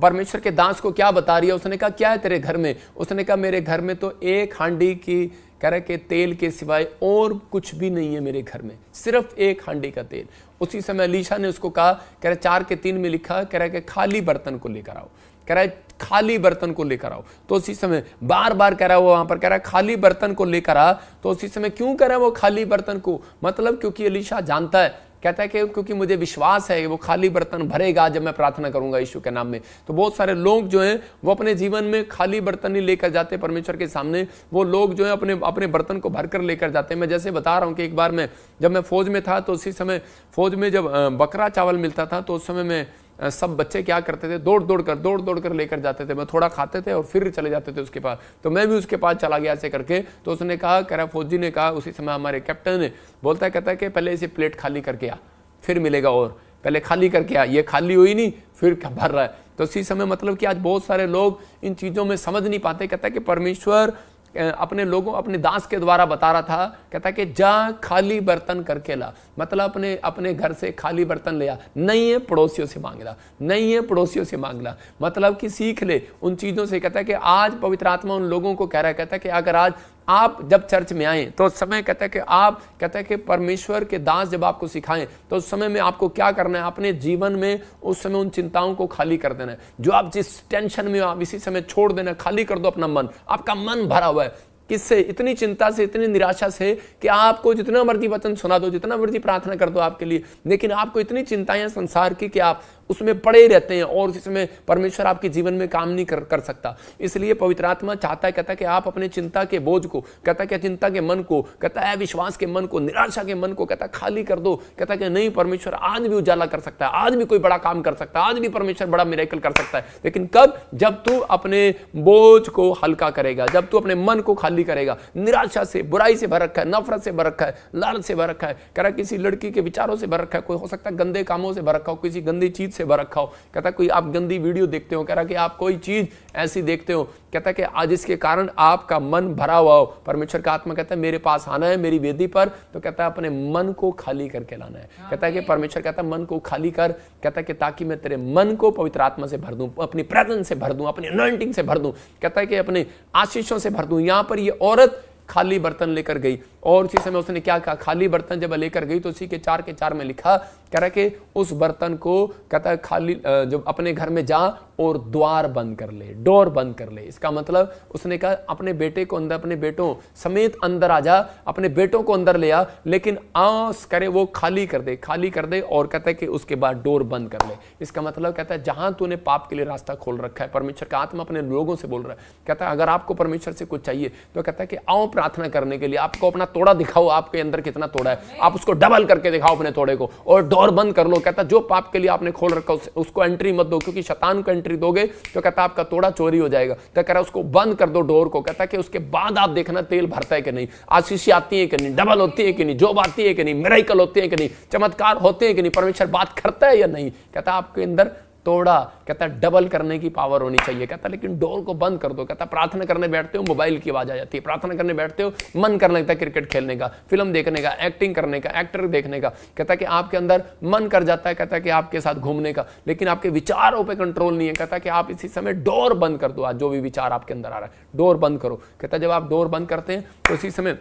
A: परमेश्वर के दास को क्या बता रही है? उसने कहा क्या है तेरे घर में? उसने कहा मेरे घर में तो एक हांडी की कह रहा के तेल के सिवाय और कुछ भी नहीं है मेरे घर में, सिर्फ एक हांडी का तेल। उसी समय एलीशा ने उसको कहा, कह रहा 4:3 में लिखा, कह रहा है कि खाली बर्तन को लेकर आओ, कह रहा है खाली बर्तन को लेकर आओ। तो उसी समय बार बार कह रहा है वो वहां पर, कह रहा है खाली बर्तन को लेकर आ। तो उसी समय क्यों कह रहा है वो खाली बर्तन को? मतलब क्योंकि एलीशा जानता है, कहता है कि क्योंकि मुझे विश्वास है वो खाली बर्तन भरेगा जब मैं प्रार्थना करूंगा यीशु के नाम में। तो बहुत सारे लोग जो हैं वो अपने जीवन में खाली बर्तन नहीं लेकर जाते परमेश्वर के सामने, वो लोग जो है अपने अपने बर्तन को भरकर लेकर जाते हैं। मैं जैसे बता रहा हूं कि एक बार जब मैं फौज में था तो उसी समय फौज में जब बकरा चावल मिलता था तो उस समय में सब बच्चे क्या करते थे, दौड़ दौड़ कर लेकर जाते थे। मैं थोड़ा खाते थे और फिर चले जाते थे उसके पास। तो मैं भी उसके पास चला गया ऐसे करके। तो उसने कहा, कह रहा फौजी ने कहा उसी समय, हमारे कैप्टन ने बोलता है, कहता है कि पहले इसे प्लेट खाली करके आ फिर मिलेगा, और पहले खाली करके आ, ये खाली हुई नहीं फिर भर रहा है। तो इसी समय मतलब कि आज बहुत सारे लोग इन चीजों में समझ नहीं पाते। कहता है कि परमेश्वर अपने लोगों, अपने दास के द्वारा बता रहा था, कहता है कि जा खाली बर्तन करके ला, मतलब अपने घर से खाली बर्तन ले आ, नहीं है पड़ोसियों से मांग ला, नहीं है पड़ोसियों से मांग ला, मतलब कि सीख ले उन चीजों से। कहता है कि आज पवित्र आत्मा उन लोगों को कह रहा है, कहता है कि अगर आज आप जब चर्च में आए तो उस समय कहता है कि आप, कहता है कि परमेश्वर के दास जब आपको सिखाएं तो उस समय में आपको क्या करना है, अपने जीवन में उस समय उन चिंताओं को खाली कर देना है। जो आप जिस टेंशन में हो आप इसी समय छोड़ देना, खाली कर दो अपना मन। आपका मन भरा हुआ है किससे? इतनी चिंता से, इतनी निराशा से कि आपको जितना मर्जी वचन सुना दो, जितना मर्जी प्रार्थना कर दो आपके लिए, लेकिन आपको इतनी चिंताएं संसार की कि आप उसमें पड़े रहते हैं और इसमें परमेश्वर आपके जीवन में काम नहीं कर सकता। इसलिए पवित्र आत्मा चाहता है, कहता है कि आप अपने चिंता के बोझ को, कहता है कि चिंता के मन को, कहता है विश्वास के मन को, निराशा के मन को, कहता है खाली कर दो। कहता है कि नहीं, परमेश्वर आज भी उजाला कर सकता है, आज भी कोई बड़ा काम कर सकता है, आज भी परमेश्वर बड़ा मिरेकल कर सकता है। लेकिन कब? जब तू अपने बोझ को हल्का करेगा, जब तू अपने मन को खाली करेगा। निराशा से, बुराई से भर रखा है, नफरत से भर रखा है, लालच से भर रखा है, कह रहा किसी लड़की के विचारों से भर रखा है, कोई हो सकता है गंदे कामों से भर रखा हो, किसी गंदी चीज से भर रखा हो। कहता कोई आप गंदी वीडियो देखते हो, कह रहा कि आप कोई चीज ऐसी देखते हो, कहता कि आज इसके कारण आपका मन भरा हुआ हो। परमेश्वर का आत्मा कहता है मेरे पास आना है मेरी वेदी पर, तो कहता है अपने मन को खाली करके लाना है। कहता है कि परमेश्वर कहता है मन को खाली कर, कहता है कि ताकि मैं तेरे मन को पवित्र आत्मा से भर दूं, अपनी प्रेजेंस से भर दूं, अपनी अनॉइंटिंग से भर दूं, कहता है कि अपने आशीषों से भर दूं। यहां पर ये औरत खाली बर्तन लेकर गई और उसी समय उसने क्या कहा, खाली बर्तन जब लेकर गई तो उसी के 4 में लिखा, कह रहा कि उस बर्तन को कहता है खाली जब अपने घर में जा और द्वार बंद कर ले, डोर बंद कर ले। इसका मतलब उसने कहा अपने बेटे को अंदर, अपने बेटों समेत अंदर आ जा, अपने बेटों को अंदर ले आ, लेकिन आस करे वो खाली कर दे, खाली कर दे, और कहता है कि उसके बाद डोर बंद कर ले। इसका मतलब कहता है जहां तूने पाप के लिए रास्ता खोल रखा है, परमेश्वर का आत्मा अपने लोगों से बोल रहा है, कहता है अगर आपको परमेश्वर से कुछ चाहिए तो कहता है कि आओ प्रार्थना करने के लिए, आपको अपना तोड़ा दिखाओ, आपके अंदर कितना तोड़ा है, आप उसको डबल करके दिखाओ अपने तोड़े को, और डोर बंद कर लो। कहता जो पाप के लिए आपने खोल रखा उसको एंट्री मत दो, क्योंकि शैतान को एंट्री दोगे तो कहता आपका तोड़ा चोरी हो जाएगा। तो कह रहा उसको बंद कर दो डोर को। कहता कि उसके बाद आप देखना तेल भरता है कि नहीं, आशीष आती है कि नहीं, डबल होती है कि नहीं, जॉब आती है कि नहीं, मिरेकल होते हैं कि नहीं, चमत्कार होते हैं कि नहीं, परमेश्वर बात करता है या नहीं। कहता आपके अंदर तोड़ा, कहता डबल करने की पावर होनी चाहिए। कहता लेकिन डोर को बंद कर दो। कहता प्रार्थना करने बैठते हो मोबाइल की आवाज आ जाती है, प्रार्थना करने बैठते हो मन करने लगता है क्रिकेट खेलने का, फिल्म देखने का, एक्टिंग करने का, एक्टर देखने का। कहता कि आपके अंदर मन कर जाता है, कहता कि आपके साथ घूमने का, लेकिन आपके विचारों पे कंट्रोल नहीं है। कहता कि आप इसी समय डोर बंद कर दो, आज जो भी विचार आपके अंदर आ रहा है डोर बंद करो। कहता जब आप डोर बंद करते हैं तो इसी समय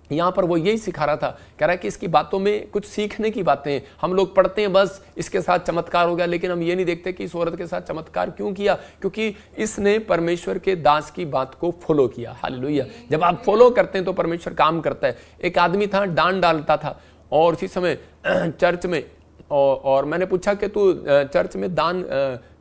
A: यहां पर वो यही सिखा रहा था, कह रहा है कि इसकी बातों में कुछ सीखने की बातें हैं। हम लोग पढ़ते हैं बस इसके साथ चमत्कार हो गया, लेकिन हम ये नहीं देखते कि इस औरत के साथ चमत्कार क्यों किया, क्योंकि इसने परमेश्वर के दास की बात को फॉलो किया। हालेलुया। जब आप फॉलो करते हैं तो परमेश्वर काम करता है। एक आदमी था दान डालता था और इसी समय चर्च में और मैंने पूछा कि तू चर्च में दान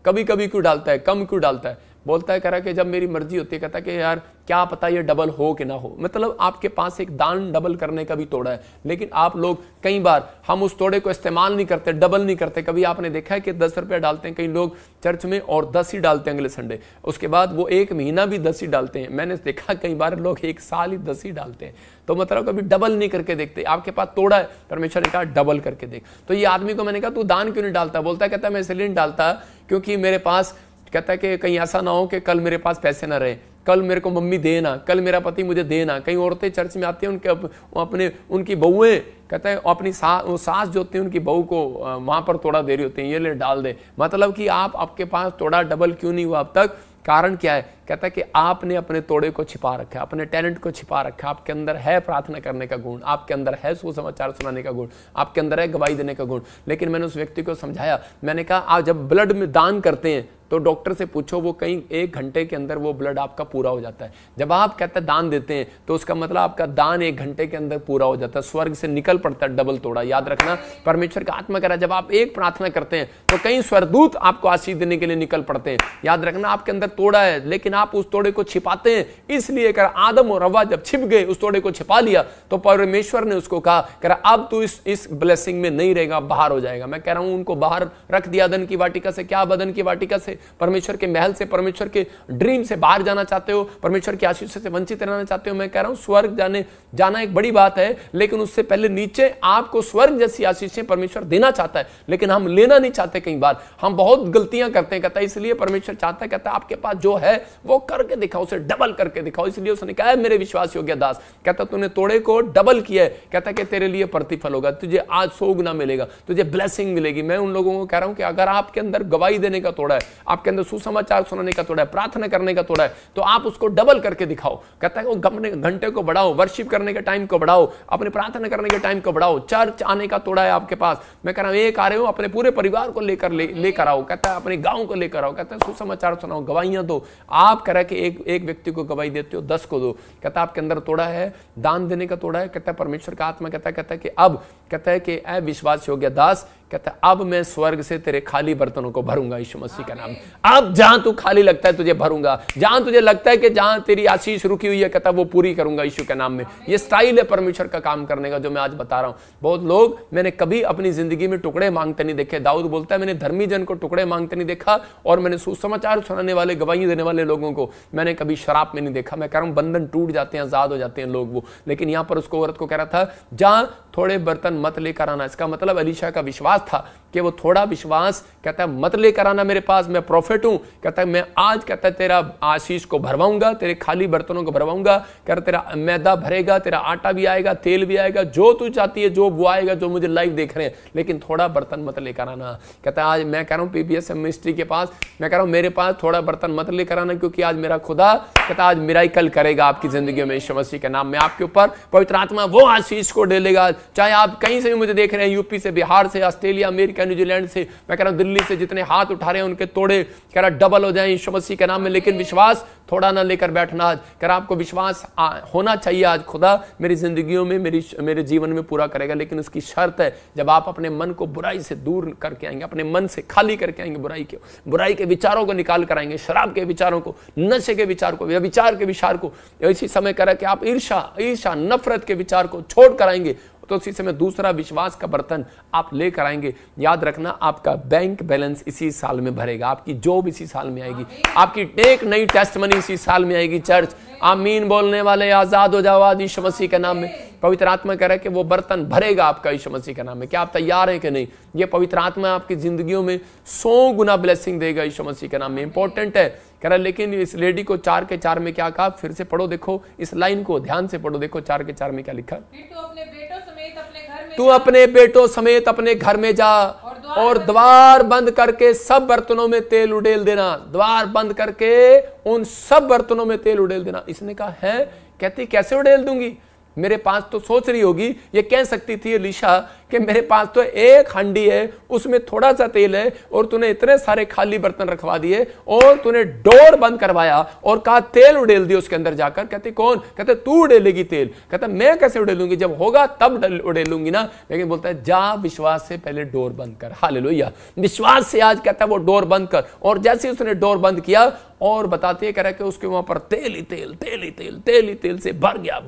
A: कभी कभी क्यों डालता है, कम क्यों डालता है? बोलता है कह रहा कि जब मेरी मर्जी होती है। कहता कि यार क्या पता ये डबल हो कि ना हो। मतलब आपके पास एक दान डबल करने का भी तोड़ा है, लेकिन आप लोग कई बार हम उस तोड़े को इस्तेमाल नहीं करते, डबल नहीं करते। कभी आपने देखा है कि 10 रुपया डालते हैं कई लोग चर्च में और 10 ही डालते हैं अगले संडे, उसके बाद वो 1 महीना भी 10 ही डालते हैं। मैंने देखा कई बार लोग 1 साल ही 10 ही डालते हैं। तो मतलब कभी डबल नहीं करके देखते। आपके पास तोड़ा है, परमेश्वर ने कहा डबल करके देख। तो ये आदमी को मैंने कहा तू दान क्यों नहीं डालता? बोलता है कहता मैं इसलिए नहीं डालता क्योंकि मेरे पास, कहता है कि कहीं ऐसा ना हो कि कल मेरे पास पैसे ना रहे। कल मेरे को मम्मी देना, कल मेरा पति मुझे देना। कई औरतें चर्च में आती हैं, उनकी बहुएं कहते हैं अपनी सास जो होती है उनकी बहू को वहां पर तोड़ा दे रही होती है, ये ले डाल दे। मतलब कि आपके पास तोड़ा डबल क्यों नहीं हुआ अब तक? कारण क्या है? कहता है कि आपने अपने तोड़े को छिपा रखा है, अपने टैलेंट को छिपा रखा है। आपके अंदर है प्रार्थना करने का गुण, आपके अंदर है सुसमाचार सुनाने का गुण, आपके अंदर है गवाही देने का गुण। लेकिन मैंने उस व्यक्ति को समझाया, मैंने कहा आप जब ब्लड में दान करते हैं तो डॉक्टर से पूछो, वो कहीं 1 घंटे के अंदर वो ब्लड आपका पूरा हो जाता है। जब आप कहते हैं दान देते हैं तो उसका मतलब आपका दान 1 घंटे के अंदर पूरा हो जाता है, स्वर्ग से निकल पड़ता है डबल तोड़ा। याद रखना, परमेश्वर का आत्मा कह रहा है जब आप एक प्रार्थना करते हैं तो कई स्वर्गदूत आपको आशीष देने के लिए निकल पड़ते हैं। याद रखना, आपके अंदर तोड़ा है लेकिन आप उस तोड़े को छिपाते हैं। इसलिए कर आदम और हव्वा जब छिप गए, उस तोड़े को छिपा लिया, तो परमेश्वर ने उसको कहा कर अब तू इस ब्लेसिंग में नहीं रहेगा, बाहर हो जाएगा। मैं कह रहा हूं उनको बाहर रख दिया अदन की वाटिका से। क्या बदन की वाटिका से? परमेश्वर के महल से, परमेश्वर के ड्रीम से बाहर जाना चाहते हो, परमेश्वर की आशीष से वंचित रहना चाहते हो। मैं कह रहा हूं स्वर्ग जाना एक बड़ी बात है, लेकिन उससे पहले नीचे आपको स्वर्ग जैसी आशीषें परमेश्वर देना चाहता है, लेकिन हम लेना नहीं चाहते। कई बार हम बहुत गलतियां करते हैं। कहता है इसलिए परमेश्वर चाहता है, कहता है आपके पास जो है वो करके दिखाओ, उसे डबल करके दिखाओ। इसलिए उसने कहा मेरे विश्वास योग्य दास, कहता तूने तोड़े को डबल किया है, कहता कि तेरे लिए प्रतिफल होगा, तुझे आज 100 गुना मिलेगा, तुझे ब्लेसिंग मिलेगी। मैं उन लोगों को कह रहा हूं कि अगर आपके अंदर गवाही देने का तोड़ा है, आपके अंदर सुसमाचार सुनाने का तोड़ा है, प्रार्थना करने का तोड़ा है, तो आप उसको डबल करके दिखाओ। कहता है अपने घंटे को बढ़ाओ, वर्शिप करने के टाइम को बढ़ाओ, अपने प्रार्थना करने के टाइम को बढ़ाओ। चर्च आने का तोड़ा है आपके पास, मैं कह रहा हूं एक आ रहे हो अपने पूरे परिवार को लेकर आओ। कहता है अपने गांव को लेकर आओ, कहता है सुसमाचार सुनाओ, गवाहियां दो। आप कह रहे कि एक व्यक्ति को गवाही देते हो, 10 को दो। कहता है आपके अंदर तोड़ा है, दान देने का तोड़ा है। कहता है परमेश्वर का आत्मा कहता है कि अब कहता है कि ऐ विश्वास योग्य दास, कहता है अब मैं स्वर्ग से तेरे खाली बर्तनों को भरूंगा यीशु मसीह का नाम। अब जहां तू खाली लगता है तुझे भरूंगा, जहां तुझे लगता है कि जहां तेरी आशीष रुकी हुई है, कहता है वो पूरी करूंगा यीशु के नाम में। ये स्टाइल है परमेश्वर का काम करने का जो मैं आज बता रहा हूं। बहुत लोग मैंने कभी अपनी जिंदगी में टुकड़े मांगते नहीं देखे। दाऊद बोलता है मैंने धर्मी जन को टुकड़े मांगते नहीं देखा, और मैंने सुसमाचार सुनाने वाले, गवाही देने वाले लोगों को मैंने कभी शराब में नहीं देखा। मैं कह रहा हूं बंधन टूट जाते हैं, आजाद हो जाते हैं लोग वो। लेकिन यहां पर उसको औरत को कह रहा था जहां थोड़े बर्तन मत लेकर आना। इसका मतलब एलीशा का विश्वास था कि वो थोड़ा विश्वास, कहता है मत लेकर आना मेरे पास, मैं प्रॉफिट हूं। कहता है मैं आज कहता है तेरा आशीष को भरवाऊंगा, तेरे खाली बर्तनों को भरवाऊंगा। कहता तेरा मैदा भरेगा, तेरा आटा भी आएगा, तेल भी आएगा, जो तू चाहती है जो वो आएगा, जो मुझे लाइव देख रहे हैं, लेकिन थोड़ा बर्तन मत लेकर आना। कहता है आज मैं कह रहा हूं पीपीएस मिनिस्ट्री के पास, मैं कह रहा हूं मेरे पास थोड़ा बर्तन मत लेकर आना, क्योंकि आज मेरा खुदा कहता आज मिराकल करेगा आपकी जिंदगी में यीशु मसीह के नाम में। आपके ऊपर पवित्र आत्मा वो आशीष को डालेगा। चाहे आप कहीं से भी मुझे देख रहे हैं, यूपी से, बिहार से, ऑस्ट्रेलिया, अमेरिका, न्यूजीलैंड से, मैं कह रहा हूं दिल्ली से, जितने हाथ उठा रहे हैं उनके तोड़े कह रहा डबल हो जाए यीशु मसीह के नाम में। लेकिन विश्वास थोड़ा ना लेकर बैठना। आज कह रहा आपको विश्वास होना चाहिए, आज खुदा मेरी जिंदगियों में, मेरे जीवन में पूरा करेगा। लेकिन उसकी शर्त है जब आप अपने मन को बुराई से दूर करके आएंगे, अपने मन से खाली करके आएंगे, बुराई के विचारों को निकाल कर आएंगे, शराब के विचारों को, नशे के विचार को, व्यभिचार के विचार को। इसी समय कह रहा है कि आप ईर्ष्या, नफरत के विचार को छोड़ कर आएंगे, तो उसी समय दूसरा विश्वास का बर्तन आप लेकर आएंगे। याद रखना आपका बैंक बैलेंस इसी साल में भरेगा, आपकी जॉब इसी साल में आएगी, आपकी एक नई टेस्टमनी इसी साल में आएगी। चर्च आमीन बोलने वाले आजाद हो जाओ आज यीशु मसीह के नाम में। पवित्र आत्मा कह रहा है कि वो बर्तन भरेगा आपका यीशु मसीह के नाम में। क्या आप तैयार हैं कि नहीं? ये पवित्र आत्मा आपकी जिंदगियों में 100 गुना ब्लेसिंग देगा यीशु मसीह के नाम में। इंपॉर्टेंट है कह रहा, लेकिन इस लेडी को 4 के 4 में क्या कहा? फिर से पढ़ो, देखो इस लाइन को ध्यान से पढ़ो, देखो 4 के 4 में क्या लिखा। तू अपने बेटों समेत अपने घर में जा और द्वार बंद करके सब बर्तनों में तेल उड़ेल देना। द्वार बंद करके उन सब बर्तनों में तेल उड़ेल देना। इसने कहा है, कहती कैसे उड़ेल दूंगी? मेरे पास तो सोच रही होगी, ये कह सकती थी एलीशा कि मेरे पास तो एक हांडी है, उसमें थोड़ा सा तेल है, और तूने इतने सारे खाली बर्तन रखवा दिए, और तूने डोर बंद करवाया और कहा तेल उड़ेल दिया उसके अंदर जाकर। कहते कौन? कहते तू उड़ेलेगी तेल। कहता मैं कैसे उड़ेलूंगी? जब होगा तब उड़ेलूंगी ना। लेकिन बोलता है जा विश्वास से पहले डोर बंद कर। हालेलुया, विश्वास से आज कहता है वो डोर बंद कर। और जैसे उसने डोर बंद किया, और बताते कह रहा कि उसके वहां पर तेल ही तेल से भर गया,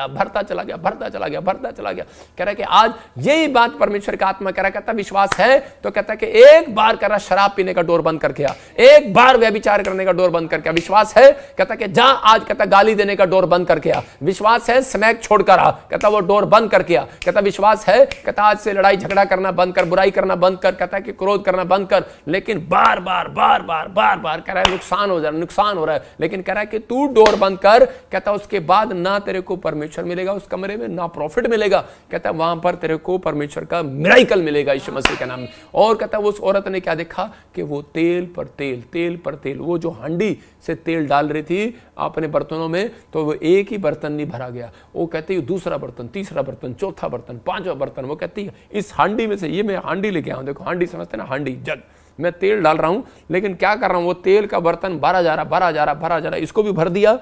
A: भरता चला गया। कह रहा कि आज यही बात परमेश्वर का आत्मा कह रहा, कहता विश्वास है तो कहता कि एक बार कह रहा शराब पीने का डोर बंद करके आ, एक बार व्यभिचार करने का डोर बंद करके आ। विश्वास है कहता कि जा आज कहता गाली देने का डोर बंद करके आ। विश्वास है स्मैक छोड़कर आ, कहता वो डोर बंद करके आ। कहता विश्वास है कहता आज से लड़ाई झगड़ा करना बंद कर, बुराई करना बंद कर, कहता कि क्रोध करना बंद कर। लेकिन बार बार कह रहा है नुकसान हो जा रहा है, नुकसान हो रहा है, लेकिन कह रहा है कि तू डोर बंद कर। कहता उसके बाद ना तेरे को परमेश्वर मिलेगा उस कमरे में, ना प्रॉफिट मिलेगा। कहता वहां पर तेरे को परमेश्वर का मिराइकल मिलेगा यीशु मसीह के नाम में। और कहता उस औरत ने क्या देखा कि वो तेल पर तेल, तेल पर तेल, वो जो हांडी से तेल डाल रही थी अपने बर्तनों में, तो वो एक ही बर्तन नहीं भरा गया। वो कहती है दूसरा बर्तन, तीसरा बर्तन, चौथा बर्तन, पांचवा बर्तन। वो कहती है इस हांडी में से, ये मैं हांडी लेके आऊं, देखो हांडी समझते ना, हांडी जग, मैं तेल डाल रहा हूं, लेकिन क्या कर रहा हूं, वो तेल का बर्तन भरा जा रहा, भरा जा रहा, भरा जा रहा, इसको भी भर दिया,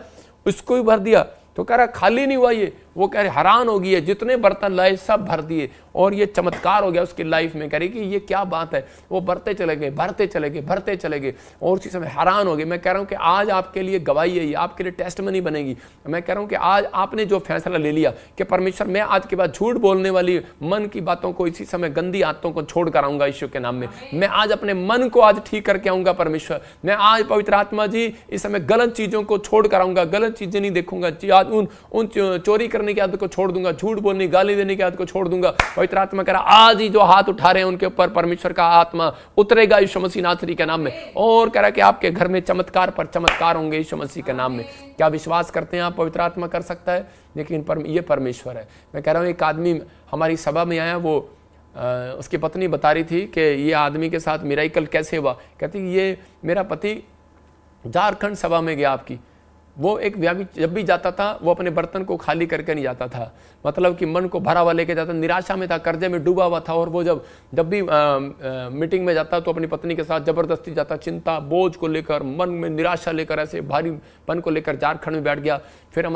A: इसको भी भर दिया। तो कह रहा खाली नहीं हुआ ये, वो कह रहे हैरान हो गई है, जितने बर्तन लाए सब भर दिए। और ये चमत्कार हो गया उसकी लाइफ में। कह रही कि ये क्या बात है, वो भरते चले गए, भरते चले गए, भरते चले गए, और उसी समय हैरान हो गए। मैं कह रहा हूं कि आज आपके लिए गवाही है, ये आपके लिए टेस्टमनी बनेगी। मैं कह रहा हूं कि आज आपने जो फैसला ले लिया कि परमेश्वर मैं आज के बाद झूठ बोलने वाली मन की बातों को, इसी समय गंदी आदतों को छोड़ कर आऊंगा यीशु के नाम में। मैं आज अपने मन को आज ठीक करके आऊंगा परमेश्वर। मैं आज पवित्र आत्मा जी इस समय गलत चीजों को छोड़ कर आऊंगा, गलत चीजें नहीं देखूंगा। आज उन चोरी करने की आदत को छोड़ दूंगा, झूठ बोलने, गाली देने की आदत को छोड़ दूंगा। पवित्र आत्मा कह रहा आज ही जो हाथ उठा रहे हैं उनके ऊपर परमेश्वर का आत्मा उतरेगा यीशु मसीह नासरी के नाम में। और कह रहा कि आपके घर में चमत्कार पर चमत्कार होंगे यीशु मसीह के नाम में। क्या विश्वास करते हैं आप पवित्र आत्मा कर सकता है? लेकिन ये परमेश्वर है। मैं कह रहा हूं एक आदमी हमारी सभा में आया, वो उसकी पत्नी बता रही थी कि ये आदमी के साथ मिराइकल कैसे हुआ। कहती ये मेरा पति झारखंड सभा में गया आपकी, वो एक व्यापी जब भी जाता था वो अपने बर्तन को खाली करके नहीं जाता था, मतलब कि मन को भरा हुआ लेके जाता, निराशा में था, कर्जे में डूबा हुआ था। और वो जब भी मीटिंग में जाता तो अपनी पत्नी के साथ जबरदस्ती जाता, चिंता बोझ को लेकर, मन में निराशा लेकर, ऐसे भारीपन को लेकर झारखंड में बैठ गया। फिर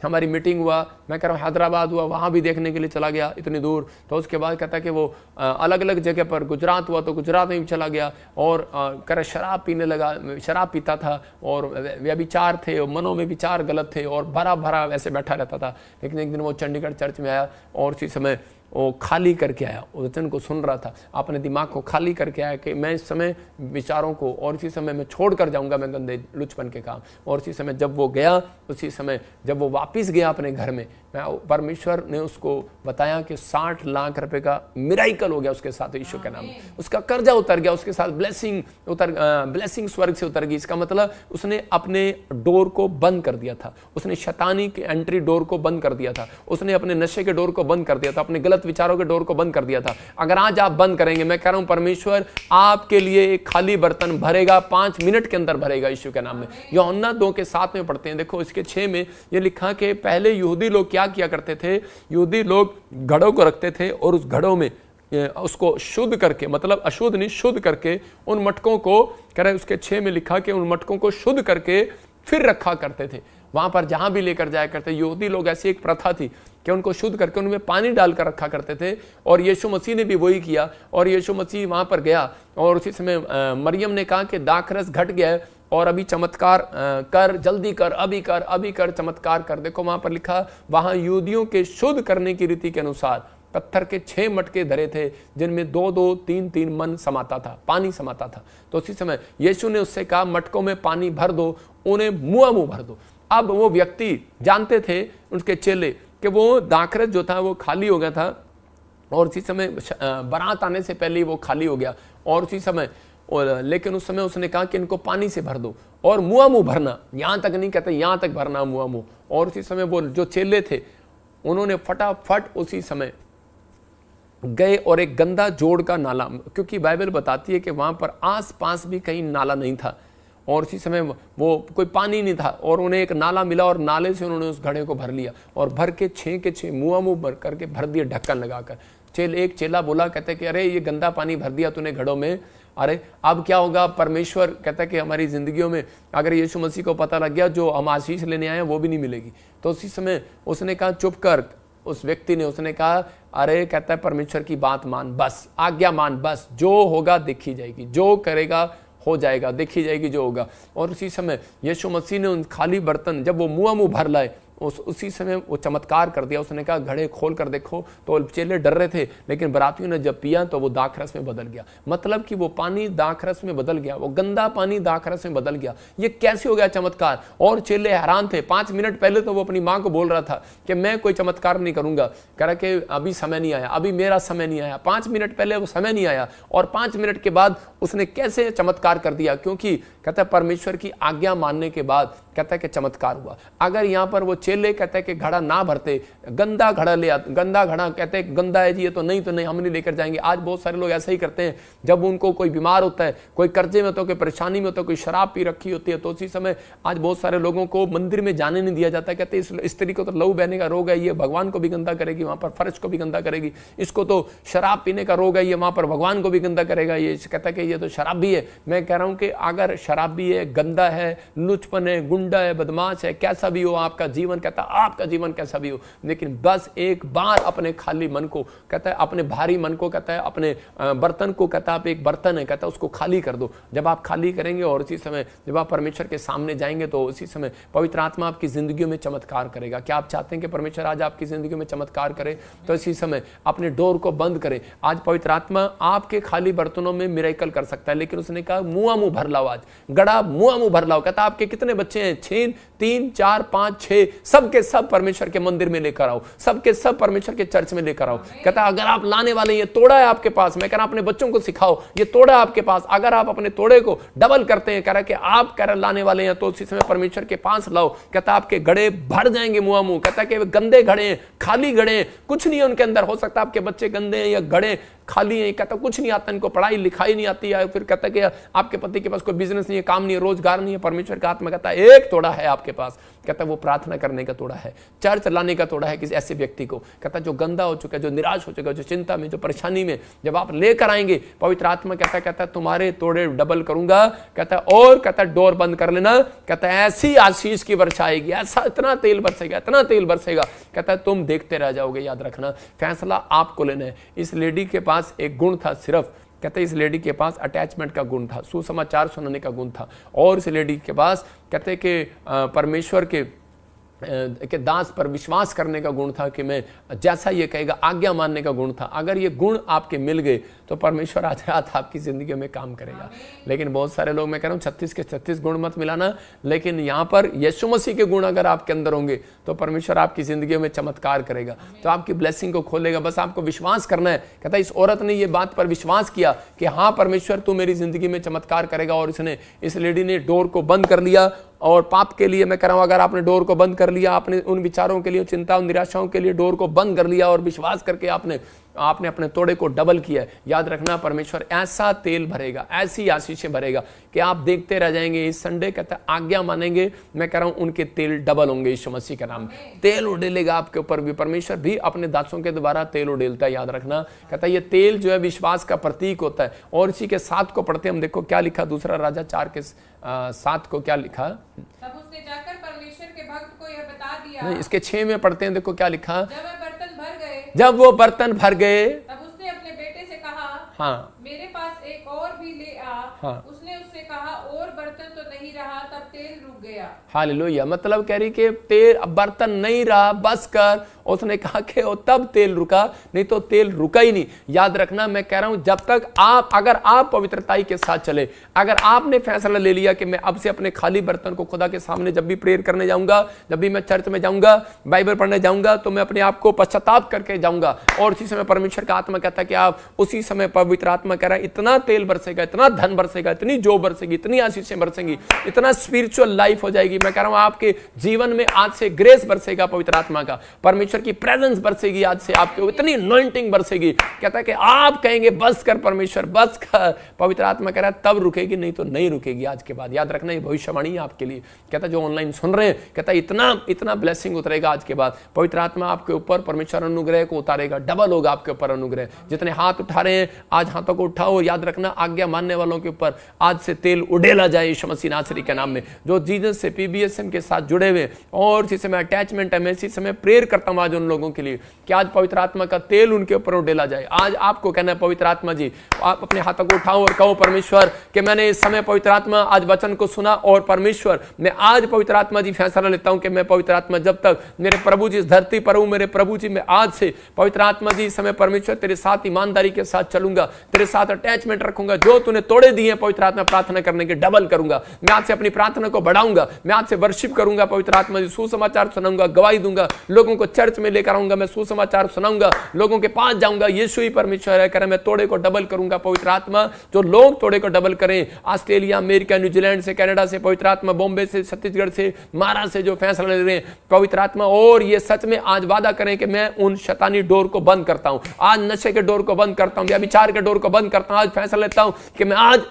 A: हमारी मीटिंग हुआ, मैं कह रहा हूँ हैदराबाद हुआ, वहाँ भी देखने के लिए चला गया इतनी दूर। तो उसके बाद कहता कि वो अलग अलग जगह पर, गुजरात हुआ तो गुजरात में भी चला गया। और कह रहा शराब पीने लगा, शराब पीता था और व्यभिचार थे, मनों में विचार गलत थे और भरा भरा वैसे बैठा रहता था। लेकिन एक दिन वो चंडीगढ़ चर्च में आया और उसी समय वो खाली करके आया, वचन को सुन रहा था, अपने दिमाग को खाली करके आया कि मैं इस समय विचारों को, और इसी समय मैं छोड़ कर जाऊंगा मैं गंदे लुचपन के काम। और उसी समय जब वो गया, उसी समय जब वो वापस गया अपने घर में, परमेश्वर ने उसको बताया कि 60 लाख रुपए का मिराइकल हो गया उसके साथ यीशु के नाम में। उसका कर्जा उतर गया, उसके साथ ब्लेसिंग स्वर्ग से उतर गई। इसका मतलब उसने अपने डोर को बंद कर दिया था, उसने शैतानी के एंट्री डोर को बंद कर दिया था, उसने अपने नशे के डोर को बंद कर दिया था, अपने गलत विचारों के डोर को बंद कर दिया था। अगर आज आप बंद करेंगे, मैं कह रहा हूं परमेश्वर आपके लिए एक खाली बर्तन भरेगा, 5 मिनट के अंदर भरेगा यीशु के नाम में। यूहन्ना 2:7 में पढ़ते हैं, देखो इसके 6 में ये लिखा कि पहले यहूदी लोग क्या किया करते थे, यहूदी लोग घड़ों को रखते थे और उस घड़ों में उसको शुद्ध करके, मतलब अशुद्ध नहीं शुद्ध करके, उन मटकों को, कह रहे उसके 6 में लिखा कि उन मटकों को शुद्ध करके फिर रखा करते थे, वहां पर जहां भी लेकर जाया करते। यहूदी लोग ऐसी एक प्रथा थी कि उनको शुद्ध करके उनमें पानी डालकर रखा करते थे। और यीशु मसीह ने भी वही किया। और यीशु मसीह वहां पर गया और उसी समय मरियम ने कहा कि दाखरस घट गया है और अभी चमत्कार कर, जल्दी कर, अभी कर, अभी कर, चमत्कार कर। देखो वहां पर लिखा, वहां यहूदियों के शुद्ध करने की रीति के अनुसार पत्थर के 6 मटके धरे थे जिनमें 2-2, 3-3 मन समाता था, पानी समाता था। तो उसी समय यीशु ने उससे कहा मटकों में पानी भर दो, उन्हें मुंह भर दो। अब वो व्यक्ति जानते थे, उनके चेले, कि वो दाखरस जो था वो खाली हो गया था और उसी समय बारात आने से पहले वो खाली हो गया। और उसी समय लेकिन उस समय उसने कहा कि इनको पानी से भर दो और मुंह भरना, यहां तक नहीं कहते, यहां तक भरना मुंह। और उसी समय वो जो चेले थे उन्होंने फटाफट उसी समय गए और एक गंदा जोड़ का नाला, क्योंकि बाइबल बताती है कि वहां पर आसपास भी कहीं नाला नहीं था और उसी समय वो कोई पानी नहीं था, और उन्हें एक नाला मिला और नाले से उन्होंने उस घड़े को भर लिया और भर के 6 के 6 मुंह भर करके भर दिए ढक्कन लगाकर। एक चेला बोला, कहते कि अरे ये गंदा पानी भर दिया तूने घड़ों में, अरे अब क्या होगा। परमेश्वर कहता है कि हमारी जिंदगियों में अगर यीशु मसीह को पता लग गया जो हम आशीष लेने आए हैं वो भी नहीं मिलेगी। तो उसी समय उसने कहा चुप कर, उस व्यक्ति ने, उसने कहा अरे, कहता है परमेश्वर की बात मान, बस आज्ञा मान, बस जो होगा देखी जाएगी, जो करेगा हो जाएगा, देखी जाएगी जो होगा। और उसी समय यीशु मसीह ने उन खाली बर्तन, जब वो मुंह भर लाए उसी समय वो चमत्कार कर दिया। उसने कहा घड़े खोल कर देखो, तो चेले डर रहे थे, लेकिन बरातियों ने जब पिया तो वो दाखरस में बदल गया। मतलब कि वो पानी दाखरस में बदल गया, वो गंदा पानी दाखरस में बदल गया। ये कैसे हो गया चमत्कार? और चेले हैरान थे। 5 मिनट पहले तो वो अपनी मां को बोल रहा था कि मैं कोई चमत्कार नहीं करूंगा, कह रहा कि अभी समय नहीं आया, अभी मेरा समय नहीं आया। 5 मिनट पहले वो समय नहीं आया और 5 मिनट के बाद उसने कैसे चमत्कार कर दिया? क्योंकि कहता है परमेश्वर की आज्ञा मानने के बाद कहता है कि चमत्कार हुआ। अगर यहां पर वो चेले कहते हैं कि घड़ा ना भरते, गंदा घड़ा ले आते, गंदा घड़ा कहते हैं गंदा है जी, ये तो नहीं हम नहीं लेकर जाएंगे। आज बहुत सारे लोग ऐसा ही करते हैं, जब उनको कोई बीमार होता है, कोई कर्जे में होता है, कोई परेशानी में होता है, कोई शराब पी रखी होती है, तो उसी समय आज बहुत सारे लोगों को मंदिर में जाने नहीं दिया जाता। कहते हैं इस स्त्री को तो लहू बहने का रोग है, ये भगवान को भी गंदा करेगी, वहां पर फर्श को भी गंदा करेगी। इसको तो शराब पीने का रोग है, ये वहां पर भगवान को भी गंदा करेगा। ये कहता है कि ये तो शराब भी है। मैं कह रहा हूं कि अगर शराब भी है, गंदा है, लुचपन है, गुंडा है, बदमाश है, कैसा भी हो आपका जीवन, कहता आपका जीवन कैसा भी हो, लेकिन बस एक बार अपने खाली मन को, कहता है अपने भारी मन को, कहता है अपने बर्तन को, कहता है आप एक बर्तन है, कहता है उसको खाली कर दो। जब आप खाली करेंगे और उसी समय जब आप परमेश्वर के सामने जाएंगे तो उसी समय पवित्र आत्मा आपकी जिंदगियों में चमत्कार करेगा। क्या आप चाहते हैं कि परमेश्वर आज आपकी जिंदगी में चमत्कार करे? तो इसी समय अपने डोर को बंद करें। आज पवित्र आत्मा आपके खाली बर्तनों में मिरेकल कर सकता है, लेकिन उसने कहा मुंह भर लाओ, आज गड़ा मुंह भर लाओ। कहता आपके कितने बच्चे हैं? 6, 3, 4, 5, 6, सबके सब परमेश्वर के मंदिर में लेकर आओ, सबके सब परमेश्वर के चर्च में लेकर आओ। कहता अगर आप लाने वाले, ये तोड़ा है आपके पास, मैं कह रहा अपने बच्चों को सिखाओ, ये तोड़ा है आपके पास, अगर आप अपने तोड़े को डबल करते हैं, कह रहा कि आप कह रहे लाने वाले हैं, तो उसी समय परमेश्वर के पास लाओ। कहता आपके घड़े भर जाएंगे मुंह। कहता कि गंदे घड़े हैं, खाली घड़े हैं, कुछ नहीं है उनके अंदर। हो सकता है आपके बच्चे गंदे हैं या घड़े खाली है, कहता कुछ नहीं आता, इनको पढ़ाई लिखाई नहीं आती है, फिर कहता कि आपके पति के पास कोई बिजनेस नहीं है, काम नहीं है, रोजगार नहीं है। परमेश्वर का आत्मा कहता है एक तोड़ा है आपके पास, कहता वो प्रार्थना करने का तोड़ा है, चर्च लाने का तोड़ा है किसी ऐसे व्यक्ति को। कहता जो गंदा हो चुका है, जो निराश हो चुका है, जो चिंता में, जो परेशानी में, जब आप लेकर आएंगे पवित्र आत्मा कहता तुम्हारे तोड़े डबल करूंगा। कहता और कहता डोर बंद कर लेना। कहता ऐसी आशीष की वर्षा आएगी, ऐसा इतना तेल बरसेगा, इतना तेल बरसेगा, कहता तुम देखते रह जाओगे। याद रखना फैसला आपको लेना है। इस लेडी के पास एक गुण था सिर्फ, कहते इस लेडी के पास अटैचमेंट का गुण था, सुसमाचार सुनाने का गुण था, और इस लेडी के पास कहते कि परमेश्वर के दास पर विश्वास करने का गुण था कि मैं जैसा ये कहेगा आज्ञा मानने का गुण था। अगर ये गुण आपके मिल गए तो परमेश्वर आज रात आपकी जिंदगी में काम करेगा। लेकिन बहुत सारे लोग, मैं कह रहा हूँ 36 के 36 गुण मत मिलाना, लेकिन यहाँ पर यीशु मसीह के गुण अगर आपके अंदर होंगे तो परमेश्वर आपकी जिंदगी में चमत्कार करेगा, तो आपकी ब्लेसिंग को खोलेगा। बस आपको विश्वास करना है। कहता इस औरत ने ये बात पर विश्वास किया कि हाँ परमेश्वर तू मेरी जिंदगी में चमत्कार करेगा, और इसने, इस लेडी ने डोर को बंद कर लिया। और पाप के लिए मैं कह रहा हूं, अगर आपने डोर को बंद कर लिया, आपने उन विचारों के लिए, चिंता, निराशाओं के लिए डोर को बंद कर लिया और विश्वास करके आपने अपने तोड़े को डबल किया है, याद रखना परमेश्वर ऐसा तेल भरेगा, ऐसी आशीषें भरेगा कि आप देखते रह जाएंगे। इस संडे कहता है आज्ञा मानेंगे, मैं कह रहा हूं उनके तेल डबल होंगे। यीशु मसीह के नाम तेल उड़ेलेगा आपके ऊपर भी। परमेश्वर भी अपने दासों के द्वारा तेल उड़ेलता है, याद रखना। कहता है ये तेल जो है विश्वास का प्रतीक होता है। और इसी के 7 को पढ़ते हम, देखो क्या लिखा, दूसरा राजा 4 के 7 को क्या लिखा।
B: तब उसने जाकर परमेश्वर के भक्त को यह बता दिया।
A: नहीं, इसके 6 में पढ़ते हैं, देखो क्या लिखा।
B: जब वो बर्तन भर गए
A: तब
B: उसने अपने बेटे से कहा,
A: हाँ
B: मेरे पास एक और भी ले आ।
A: हाँ।
B: उसने उससे कहा और बर्तन तो नहीं रहा, तब तेल रुक गया।
A: हालेलुया। मतलब कह रही कि तेल, बर्तन नहीं रहा, बस कर। उसने कहा कि तब तेल रुका, नहीं तो तेल रुका ही नहीं। याद रखना मैं कह रहा हूं, जब तक आप, अगर आप पवित्रताई के साथ चले, अगर आपने फैसला ले लिया कि मैं अब से अपने खाली बर्तन को खुदा के सामने जब भी प्रेयर करने जाऊंगा, जब भी मैं चर्च में जाऊंगा, बाइबल पढ़ने जाऊंगा, तो मैं अपने आप को पश्चाताप करके जाऊंगा। और उसी समय परमेश्वर का आत्मा कहता है कि आप उसी समय, पवित्र आत्मा कह रहा है इतना तेल बरसेगा, इतना धन बरसेगा, इतनी जो बरसेगी, इतनी आशीषें बरसेंगी, इतना स्पिरिचुअल लाइफ हो जाएगी। मैं कह रहा हूं आपके जीवन में आज से ग्रेस बरसेगा पवित्र आत्मा का, परमेश्वर की प्रेजेंस बरसेगी आज से आपके, इतनी अनॉइंटिंग बरसेगी। कहता है कि आप कहेंगे बस कर परमेश्वर, बस कर। पवित्र आत्मा कह रहा है तब रुकेगी, नहीं तो नहीं रुकेगी आज के बाद। याद रखना ये भविष्यवाणी है आपके लिए। कहता जो ऑनलाइन सुन रहे हैं, कहता इतना ब्लेसिंग उतरेगा आज के बाद। पवित्र आत्मा आपके ऊपर परमेश्वर अनुग्रह को उतारेगा, डबल होगा आपके ऊपर अनुग्रह। जितने हाथ उठा रहे हैं आज हाथों को उठाओ और याद रखना आज्ञा मानने वालों के ऊपर आज से तेल उड़ेला जाए यीशु मसीह नासरी के नाम में। जो जीसस से पीबीएसएम के साथ जुड़े हुए और इसी समय अटैचमेंट है, मैं इसी समय प्रेयर करता हूं आज उन लोगों के लिए कि आज पवित्र आत्मा का तेल उनके ऊपर उड़ेला जाए। आज आपको कहना है पवित्र आत्मा जी, आप अपने हाथों को उठाओ और कहो परमेश्वर कि मैंने इस समय पवित्र आत्मा आज वचन को सुना और परमेश्वर मैं आज पवित्र आत्मा जी फैसला लेता हूं कि मैं पवित्र आत्मा जब तक मेरे प्रभु जी इस धरती पर हूं, मेरे प्रभु जी मैं आज से पवित्र आत्मा जी इस समय परमेश्वर तेरे साथ ईमानदारी के साथ चलूंगा, तेरे साथ अटैचमेंट रखूंगा, जो तूने तोड़े दिए पवित्र आत्मा प्रार्थना करने के डबल करूंगा। मैं आज से अपनी प्रार्थना को बढ़ाऊंगा, मैं आज से वर्शिप करूंगा पवित्र आत्मा जी, सुसमाचार सुनाऊंगा, गवाही दूंगा, लोगों को चर्च में लेकर आऊंगा, मैं सुसमाचार सुनाऊंगा, लोगों के पास जाऊंगा। यीशु ही परमेश्वर है, मैं तोड़े को डबल करूंगा पवित्र आत्मा, जो लोग तोड़े को डबल करें ऑस्ट्रेलिया, अमेरिका, न्यूजीलैंड से, कनाडा से पवित्र आत्मा, बॉम्बे से, छत्तीसगढ़ से, महाराष्ट्र से जो फैसला ले रहे हैं पवित्र आत्मा, और ये सच में आज वादा करें कि मैं उन शैतानी डोर को बंद करता हूं, आज नशे के डोर को बंद करता हूं, व्यभिचार के डोर को बंद करता हूं। आज फैसला लेता हूं कि मैं आज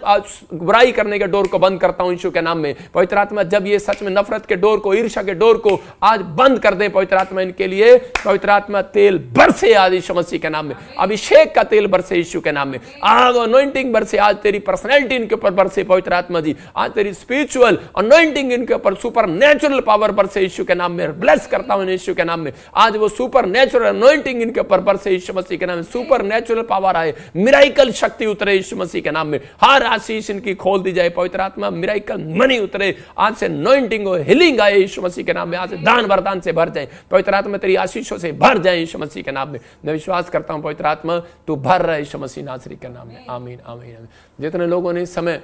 A: बुराई करने के डोर को बंद करता हूं यीशु के नाम में। पवित्र आत्मा जब ये सच में नफरत के डोर को, ईर्ष्या के डोर को आज बंद कर दें पवित्र आत्मा, इनके लिए पवित्र आत्मा तेल बरसे आज यीशु मसीह के नाम में, अभिषेक का तेल बरसे यीशु के नाम में, आज अनॉइंटिंग बरसे, आज तेरी पर्सनैलिटी इनके ऊपर बरसे पवित्र आत्मा जी, आज तेरी स्पिरिचुअल अनॉइंटिंग इनके ऊपर, सुपर नेचुरल पावर बरसे यीशु के नाम में। ब्लेस करता हूं यीशु के नाम में, आज वो सुपर नेचुरल अनॉइंटिंग इनके ऊपर बरसे यीशु मसीह के नाम में, सुपर नेचुरल पावर आए, मिराइकल शक्ति उतरे यीशु मसीह के नाम में, हर आशीष इनकी खोल दी जाए पवित्र आत्मा, मिराइकल मनी उतरे, आज से अनॉइंटिंग और हीलिंग आए यीशु मसीह के नाम में, आज से दान वरदान से भर जाए पवित्र आत्मा, तेरी आशीषों से भर जाए यीशु मसीह के नाम में। मैं विश्वास करता हूं पवित्र आत्मा तू भर रहा है यीशु मसीह नासरी के नाम में। आमीन आमीन आमीन। जितने लोगों ने इस समय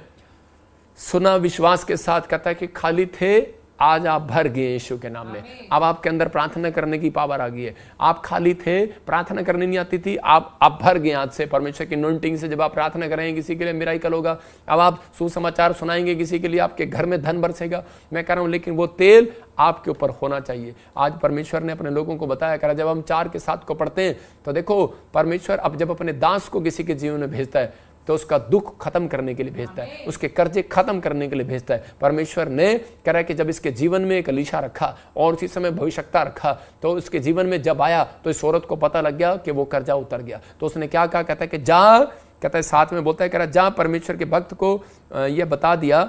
A: सुना विश्वास के साथ, कहता है कि खाली थे आज आप भर गए यीशु के नाम में। अब आपके अंदर प्रार्थना करने की पावर आ गई है। आप खाली थे, प्रार्थना करनी नहीं आती थी, आप भर गए आज से परमेश्वर की अनॉइंटिंग से। जब आप प्रार्थना करेंगे किसी के लिए मिराकल होगा, अब आप सुसमाचार सुनाएंगे किसी के लिए, आपके घर में धन बरसेगा। मैं कह रहा हूं लेकिन वो तेल आपके ऊपर होना चाहिए। आज परमेश्वर ने अपने लोगों को बताया करा, जब हम 4 के 7 को पढ़ते हैं तो देखो परमेश्वर अब जब अपने दास को किसी के जीवन में भेजता है तो उसका दुख खत्म करने के लिए भेजता है, उसके कर्जे खत्म करने के लिए भेजता है। परमेश्वर ने कह रहा है कि जब इसके जीवन में एक एलीशा रखा और उसी समय भविष्यवक्ता रखा, तो उसके जीवन में जब आया तो इस औरत को पता लग गया कि वो कर्जा उतर गया। तो उसने क्या कहा, कहता है कि जा, कहता है साथ में बोलता है, कह रहा जा परमेश्वर के भक्त को यह बता दिया।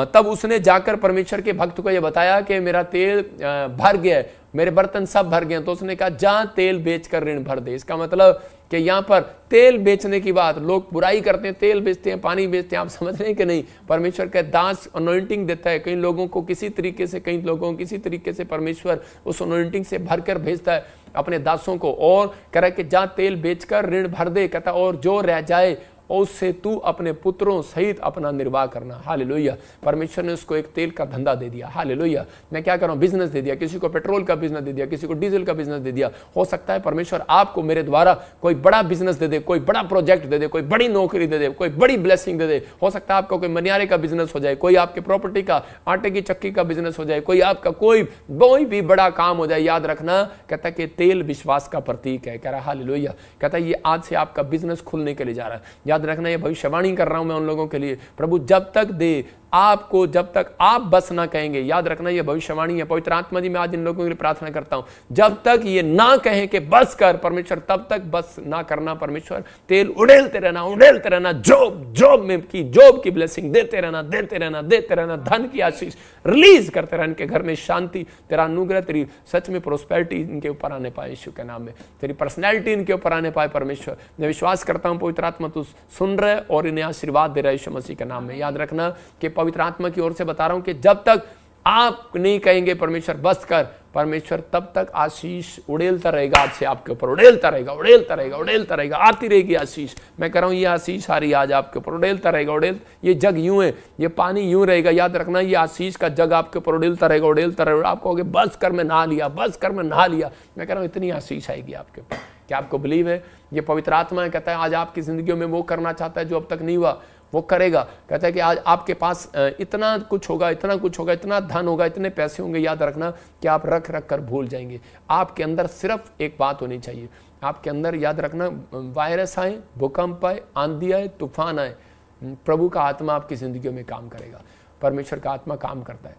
A: तब उसने जाकर परमेश्वर के भक्त को यह बताया कि मेरा तेल भर गया, मेरे बर्तन सब भर गए। तो उसने कहा जा तेल बेचकर ऋण भर दे। इसका मतलब कि यहाँ पर तेल बेचने की बात, लोग बुराई करते हैं, तेल बेचते हैं, पानी बेचते हैं, आप समझ रहे हैं कि नहीं। परमेश्वर का दास अनॉइंटिंग देता है, कई लोगों को किसी तरीके से, कई लोगों को किसी तरीके से परमेश्वर उस अनॉइंटिंग से भरकर भेजता है अपने दासों को, और कह रहा है कि जा तेल बेचकर ऋण भर दे। कहता और जो रह जाए और उससे तू अपने पुत्रों सहित अपना निर्वाह करना। हालेलुया। परमेश्वर ने उसको एक तेल का धंधा दे दिया। हालेलुया। मैं क्या कर रहा हूं, बिजनेस दे दिया, किसी को पेट्रोल का बिजनेस दे दिया, किसी को डीजल का बिजनेस दे दिया। हो सकता है परमेश्वर आपको मेरे द्वारा कोई बड़ा बिजनेस दे दे, कोई बड़ा प्रोजेक्ट दे दे, कोई बड़ी नौकरी दे दे, कोई बड़ी ब्लेसिंग दे दे। हो सकता है आपका कोई मनियारे का बिजनेस हो जाए, कोई आपके प्रॉपर्टी का, आटे की चक्की का बिजनेस हो जाए, कोई आपका कोई भी बड़ा काम हो जाए। याद रखना, कहता है कि तेल विश्वास का प्रतीक है। कह रहा हालेलुया। कहता है ये आज से आपका बिजनेस खुलने के लिए जा रहा है। याद रखना, ये भविष्यवाणी कर रहा हूं मैं उन लोगों के लिए, प्रभु जब तक दे आपको, जब तक आप बस ना कहेंगे। याद रखना ये भविष्यवाणी है। पवित्र आत्मा जी मैं आज इन लोगों के लिए प्रार्थना करता हूं, जब तक ये ना कहें कि बस कर परमेश्वर, तब तक बस ना करना परमेश्वर। तेल उड़ेलते रहना, उड़ेलते रहना। जॉब में की जॉब की ब्लेसिंग देते रहना, देते रहना, देते रहना। धन की आशीष रिलीज करते रहना, इनके घर में शांति, तेरा अनुग्रह, तेरी सच में प्रोस्पेरिटी इनके ऊपर आने पाए यीशु के नाम में, तेरी पर्सनैलिटी इनके ऊपर आने पाए परमेश्वर। मैं विश्वास करता हूं पवित्र आत्मा तू सुन रहे और इन्हें आशीर्वाद दे रहा है यीशु मसीह के नाम में। याद रखना कि पवित्र आत्मा की ओर से बता रहा हूं कि जब तक आप नहीं कहेंगे परमेश्वर बस कर परमेश्वर, तब तक आशीष उड़ेलता रहेगा आज से आपके ऊपर, उड़ेलता रहेगा, उड़ेलता रहेगा, उड़ेलता रहेगा, आती रहेगी आशीष। मैं कह रहा हूं ये आशीष आ रही है आज आपके ऊपर, उड़ेलता रहेगा। ये जग यूं है, ये पानी यूं रहेगा। याद रखना ये आशीष का जग आपके ऊपर उड़ेलता रहेगा, उड़ेलता रहेगा। आप कहोगे बस कर मैं नहा लिया, बस कर मैं नहा लिया। मैं कह रहा हूं इतनी आशीष आएगी आपके ऊपर। क्या आपको बिलीव है? ये पवित्र आत्मा है, कहता है आज आपकी जिंदगी में वो करना चाहता है जो अब तक नहीं हुआ, वो करेगा। कहता है कि आज आपके पास इतना कुछ होगा, इतना कुछ होगा, इतना धन होगा, इतने पैसे होंगे। याद रखना कि आप रख रख कर भूल जाएंगे। आपके अंदर सिर्फ एक बात होनी चाहिए, आपके अंदर याद रखना, वायरस आए, भूकंप आए, आंधी आए, तूफान आए, प्रभु का आत्मा आपकी जिंदगियों में काम करेगा। परमेश्वर का आत्मा काम करता है।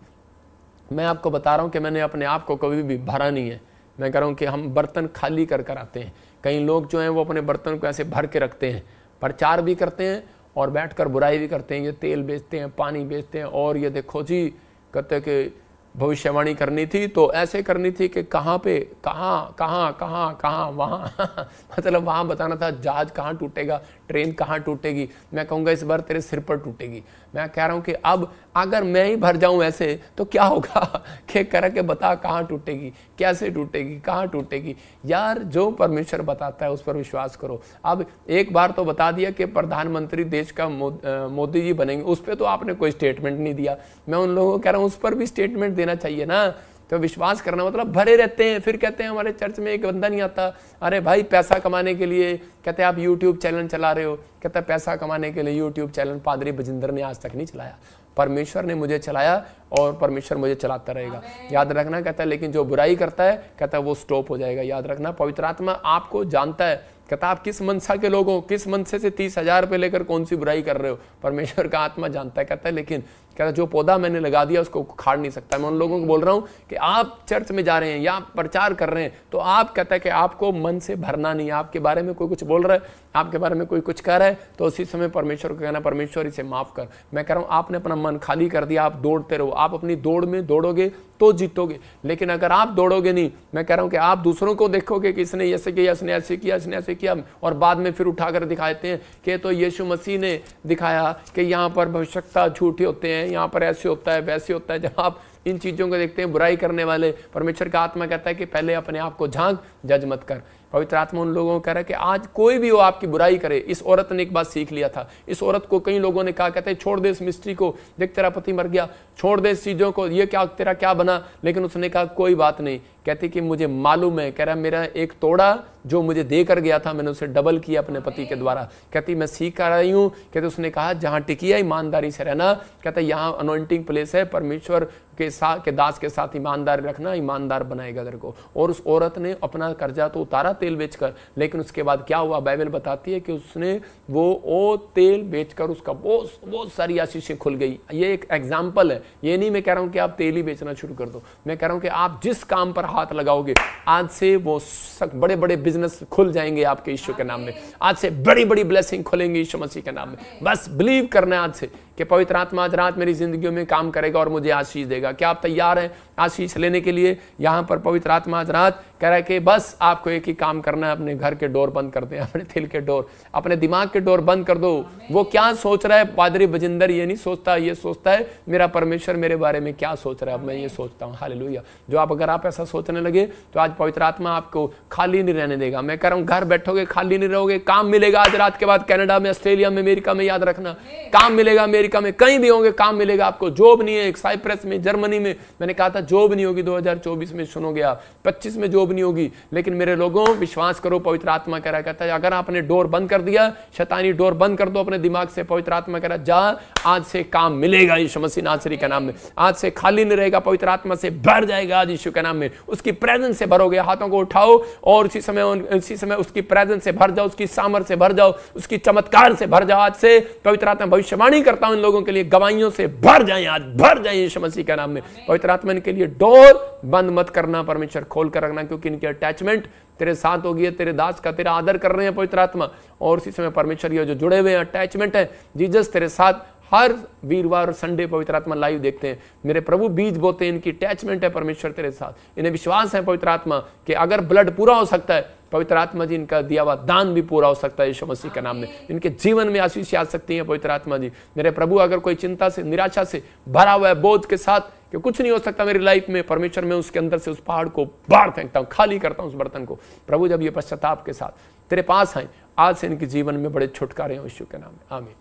A: मैं आपको बता रहा हूं कि मैंने अपने आप को कभी भी भरा नहीं है। मैं कह रहा हूं कि हम बर्तन खाली कर कर आते हैं। कई लोग जो हैं वो अपने बर्तन को ऐसे भर के रखते हैं, प्रचार भी करते हैं और बैठकर बुराई भी करते हैं। ये तेल बेचते हैं, पानी बेचते हैं, और ये देखो जी कहते हैं कि भविष्यवाणी करनी थी तो ऐसे करनी थी कि कहाँ पे कहाँ वहाँ मतलब वहाँ बताना था जहाज कहाँ टूटेगा, ट्रेन कहाँ टूटेगी। मैं कहूँगा इस बार तेरे सिर पर टूटेगी। मैं कह रहा हूँ कि अब अगर मैं ही भर जाऊँ ऐसे तो क्या होगा कि कर के बता कहाँ टूटेगी, कैसे टूटेगी, कहाँ टूटेगी। यार जो परमेश्वर बताता है उस पर विश्वास करो। अब एक बार तो बता दिया कि प्रधानमंत्री देश का मोदी जी बनेंगे, उस पर तो आपने कोई स्टेटमेंट नहीं दिया। मैं उन लोगों को कह रहा हूँ उस पर भी स्टेटमेंट देना चाहिए ना। तो विश्वास करना मतलब भरे रहते हैं, फिर कहते हैं हमारे चर्च में एक बंदा नहीं आता। अरे भाई पैसा कमाने के लिए कहते हैं आप यूट्यूब चैनल चला रहे हो, कहता है पैसा कमाने के लिए यूट्यूब चैनल पादरी बजिंदर ने आज तक नहीं चलाया, परमेश्वर ने मुझे चलाया और परमेश्वर मुझे चलाता रहेगा। याद रखना कहता है, लेकिन जो बुराई करता है कहता है वो स्टॉप हो जाएगा। याद रखना पवित्र आत्मा आपको जानता है, कहता आप किस मनसा के लोग हो, किस मनसे से 30,000 पे लेकर कौन सी बुराई कर रहे हो, परमेश्वर का आत्मा जानता है। कहता है लेकिन कहता जो पौधा मैंने लगा दिया उसको उखाड़ नहीं सकता। मैं उन लोगों को बोल रहा हूँ कि आप चर्च में जा रहे हैं या प्रचार कर रहे हैं तो आप कहता है कि आपको मन से भरना नहीं। आपके बारे में कोई कुछ बोल रहा है, आपके बारे में कोई कुछ कह रहा है तो उसी समय परमेश्वर को कहना परमेश्वर इसे माफ कर। मैं कह रहा हूँ आपने अपना मन खाली कर दिया, आप दौड़ते रहो। आप अपनी दौड़ में दौड़ोगे तो जीतोगे, लेकिन अगर आप दौड़ोगे नहीं, मैं कह रहा हूँ कि आप दूसरों को देखोगे कि इसने ऐसे किया, इसने ऐसे किया, इसने ऐसे किया, और बाद में फिर उठाकर दिखाते हैं कि तो यीशु मसीह ने दिखाया कि यहाँ पर भविष्यवक्ता झूठे होते हैं, यहाँ पर ऐसे होता है वैसे होता है। जब आप इन चीजों को देखते हैं बुराई करने वाले, परमेश्वर का आत्मा कहता है कि पहले अपने आप को झांक, जज मत कर। पवित्र आत्मा उन लोगों को कह रहा है कि आज कोई भी हो आपकी बुराई करे। इस औरत ने एक बात सीख लिया था। इस औरत को कई लोगों ने कहा, कहते हैं छोड़ दे इस मिस्ट्री को, देख तेरा पति मर गया, छोड़ दे इस चीजों को, ये क्या तेरा क्या बना। लेकिन उसने कहा कोई बात नहीं, कहती कि मुझे मालूम है, कह रहा मेरा एक तोड़ा जो मुझे देकर गया था मैंने उसे डबल किया अपने पति के द्वारा। कहती मैं सीख कर रही हूँ। कहते उसने कहा जहां टिकी है ईमानदारी से रहना, कहता यहाँ अनॉइंटिंग प्लेस है, परमेश्वर के साथ के दास के साथ ईमानदारी रखना, ईमानदार बनाएगा तेरे को। और उस औरत ने अपना कर्जा तो उतारा तेल बेचकर, लेकिन उसके बाद क्या हुआ बाइबल बताती है कि उसने वो तेल बेचकर उसका बहुत सारी आशीषें खुल गई। ये एक एग्जाम्पल है, ये नहीं मैं कह रहा हूँ कि आप तेल ही बेचना शुरू कर दो। मैं कह रहा हूँ कि आप जिस काम पर हाथ लगाओगे आज से वो बड़े बड़े बिजनेस खुल जाएंगे आपके यीशु के नाम में। आज से बड़ी बड़ी ब्लेसिंग खुलेंगी यीशु मसीह के नाम में। बस बिलीव करना है आज से कि पवित्र आत्मा आज रात मेरी जिंदगी में काम करेगा और मुझे आशीष देगा। क्या आप तैयार हैं आशीष लेने के लिए? यहाँ पर पवित्र आत्मा आज रात कह रहा है कि बस आपको एक ही काम करना है, अपने घर के डोर बंद कर दें, अपने दिल के डोर, अपने दिमाग के डोर बंद कर दो। वो क्या सोच रहा है पादरी बजिंदर ये नहीं सोचता, ये सोचता है मेरा परमेश्वर मेरे बारे में क्या सोच रहा है, अब मैं ये सोचता हूँ। हालेलुया। जो अगर आप ऐसा सोचने लगे तो आज पवित्र आत्मा आपको खाली नहीं रहने देगा। मैं कह रहा हूँ घर बैठोगे खाली नहीं रहोगे, काम मिलेगा आज रात के बाद। कनाडा में, ऑस्ट्रेलिया में, अमेरिका में, याद रखना काम मिलेगा। अमेरिका में कहीं भी होंगे काम मिलेगा आपको। जॉब नहीं है, साइप्रस में, जर्मनी में, मैंने कहा था जॉब नहीं होगी 2024 में, सुनोगे आप 25 में जॉब नहीं होगी। लेकिन मेरे लोगों विश्वास करो, पवित्र आत्मा कह रहा कहता है अगर आपने डोर बंद कर दिया, शैतानी डोर बंद कर दो अपने दिमाग से। पवित्र आत्मा कह रहा जा आज से काम मिलेगा यीशु मसीह नासरी के नाम में। आज से खाली नहीं रहेगा, पवित्र आत्मा से भर जाएगा आज यीशु के नाम में। उसकी प्रेजेंस से भरोगे। हाथों को उठाओ और उसी समय उसकी प्रेजेंस से भर जाओ, उसकी सामर्थ से भर जाओ, उसकी चमत्कार से भर जाओ। आज से पवित्र आत्मा भविष्यवाणी करता हूं इन लोगों के लिए, गवाहियों से भर जाए, आज भर जाए यीशु मसीह के नाम में। पवित्र आत्मा इनके लिए डोर बंद मत करना, परमेश्वर खोल कर रखना, क्योंकि इनकी अटैचमेंट तेरे साथ होगी। तेरे दास का तेरा आदर कर रहे हैं पवित्र आत्मा, और उसी समय परमेश्वर ये जो जुड़े हुए हैं अटैचमेंट है, जीसस तेरे साथ हर वीरवार और संडे पवित्र आत्मा लाइव देखते हैं। मेरे प्रभु बीज बोते हैं, इनकी अटैचमेंट है परमेश्वर तेरे साथ। इन्हें विश्वास है पवित्र आत्मा कि अगर ब्लड पूरा हो सकता है, पवित्र आत्मा जी इनका दिया हुआ दान भी पूरा हो सकता है यीशु मसीह के नाम में। इनके जीवन में आशीष आ सकती है पवित्र आत्मा जी। मेरे प्रभु अगर कोई चिंता से, निराशा से भरा हुआ है, बोझ के साथ कि कुछ नहीं हो सकता मेरी लाइफ में, परमेश्वर मैं उसके अंदर से उस पहाड़ को बाहर फेंकता हूं, खाली करता हूं उस बर्तन को। प्रभु जब ये पश्चाताप के साथ तेरे पास आए, आज से इनके जीवन में बड़े छुटकारे हो यीशु के नाम में, आमीन।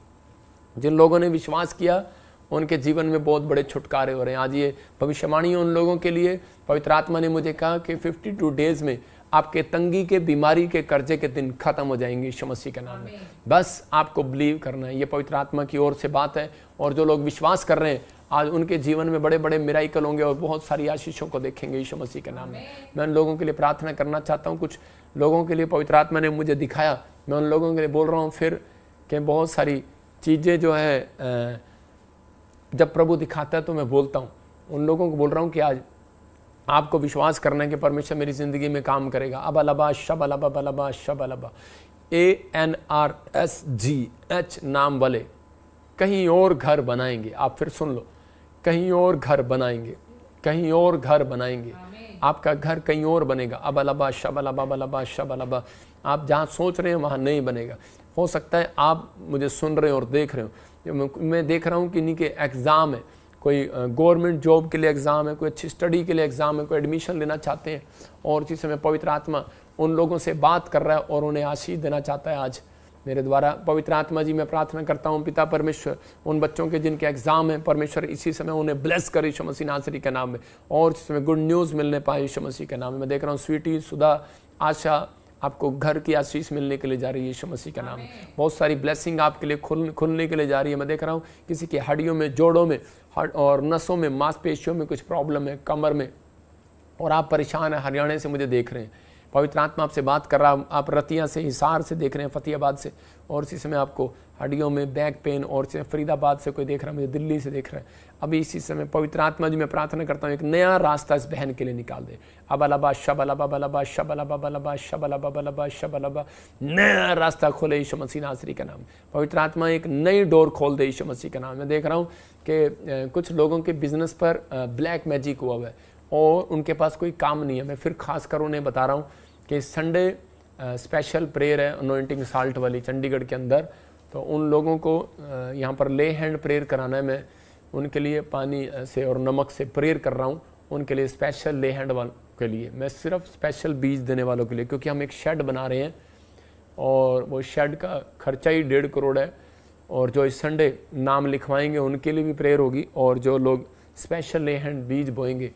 A: जिन लोगों ने विश्वास किया उनके जीवन में बहुत बड़े छुटकारे हो रहे हैं। आज ये भविष्यवाणी उन लोगों के लिए, पवित्र आत्मा ने मुझे कहा कि 52 डेज में आपके तंगी के, बीमारी के, कर्जे के दिन खत्म हो जाएंगे यीशु मसीह के नाम में। बस आपको बिलीव करना है, ये पवित्र आत्मा की ओर से बात है। और जो लोग विश्वास कर रहे हैं आज उनके जीवन में बड़े बड़े मिराइकल होंगे और बहुत सारी आशीषों को देखेंगे यीशु मसीह के नाम में। मैं उन लोगों के लिए प्रार्थना करना चाहता हूँ। कुछ लोगों के लिए पवित्र आत्मा ने मुझे दिखाया, मैं उन लोगों के लिए बोल रहा हूँ फिर कि बहुत सारी चीज़ें जो है जब प्रभु दिखाता है तो मैं बोलता हूँ। उन लोगों को बोल रहा हूँ कि आज आपको विश्वास करना है कि परमेश्वर मेरी ज़िंदगी में काम करेगा। अब अलबा शब अलबा बलबा शब अलबा, ANRSGH नाम वाले कहीं और घर बनाएंगे। आप फिर सुन लो, कहीं और घर बनाएंगे, कहीं और घर बनाएंगे। आपका घर कहीं और बनेगा। अबलबा शबलबा बलबा शबलबा। आप जहाँ सोच रहे हैं वहाँ नहीं बनेगा। हो सकता है आप मुझे सुन रहे हो और देख रहे हो, मैं देख रहा हूँ कि इन्हीं के एग्ज़ाम है, कोई गवर्नमेंट जॉब के लिए एग्ज़ाम है, कोई अच्छी स्टडी के लिए एग्ज़ाम है, कोई एडमिशन लेना चाहते हैं, और इसी समय पवित्र आत्मा उन लोगों से बात कर रहा है और उन्हें आशीष देना चाहता है आज मेरे द्वारा। पवित्र आत्मा जी, मैं प्रार्थना करता हूँ पिता परमेश्वर, उन बच्चों के जिनके एग्जाम है परमेश्वर, इसी समय उन्हें ब्लेस कर यीशु मसीह नासरी के नाम में, और इस समय गुड न्यूज़ मिलने पाए यीशु मसीह के नाम में। मैं देख रहा हूँ स्वीटी, सुधा, आशा, आपको घर की आशीष मिलने के लिए जा रही है यीशु मसीह का नाम में। बहुत सारी ब्लेसिंग आपके लिए खुलने के लिए जा रही है। मैं देख रहा हूँ किसी की हड्डियों में, जोड़ों में और नसों में, मांसपेशियों में कुछ प्रॉब्लम है, कमर में, और आप परेशान हैं। हरियाणा से मुझे देख रहे हैं, पवित्र आत्मा आपसे बात कर रहा है। आप रतिया से, हिसार से देख रहे हैं, फतेहाबाद से, और इसी समय आपको हड्डियों में बैक पेन, और इसी फरीदाबाद से कोई देख रहा है, मुझे दिल्ली से देख रहा है। अभी इसी समय पवित्र आत्मा जी, मैं प्रार्थना करता हूँ एक नया रास्ता इस बहन के लिए निकाल दे। अबलबा शबलबा बलबा शबलबा बलबा शबलबा बलबा शबलबा, नया रास्ता खोले यीशु मसीह नासरी का नाम। पवित्र आत्मा एक नई डोर खोल दे यीशु मसीह का नाम। मैं देख रहा हूँ कि कुछ लोगों के बिजनेस पर ब्लैक मैजिक हुआ हुआ है और उनके पास कोई काम नहीं है। मैं फिर खास कर उन्हें बता रहा हूँ कि संडे स्पेशल प्रेयर है अनॉइंटिंग साल्ट वाली चंडीगढ़ के अंदर, तो उन लोगों को यहाँ पर ले हैंड प्रेयर कराना है। मैं उनके लिए पानी से और नमक से प्रेयर कर रहा हूँ, उनके लिए स्पेशल ले हैंड वालों के लिए। मैं सिर्फ स्पेशल बीज देने वालों के लिए, क्योंकि हम एक शेड बना रहे हैं और वो शेड का खर्चा ही 1.5 करोड़ है, और जो इस संडे नाम लिखवाएंगे उनके लिए भी प्रेयर होगी, और जो लोग स्पेशल ले हैंड बीज बोएंगे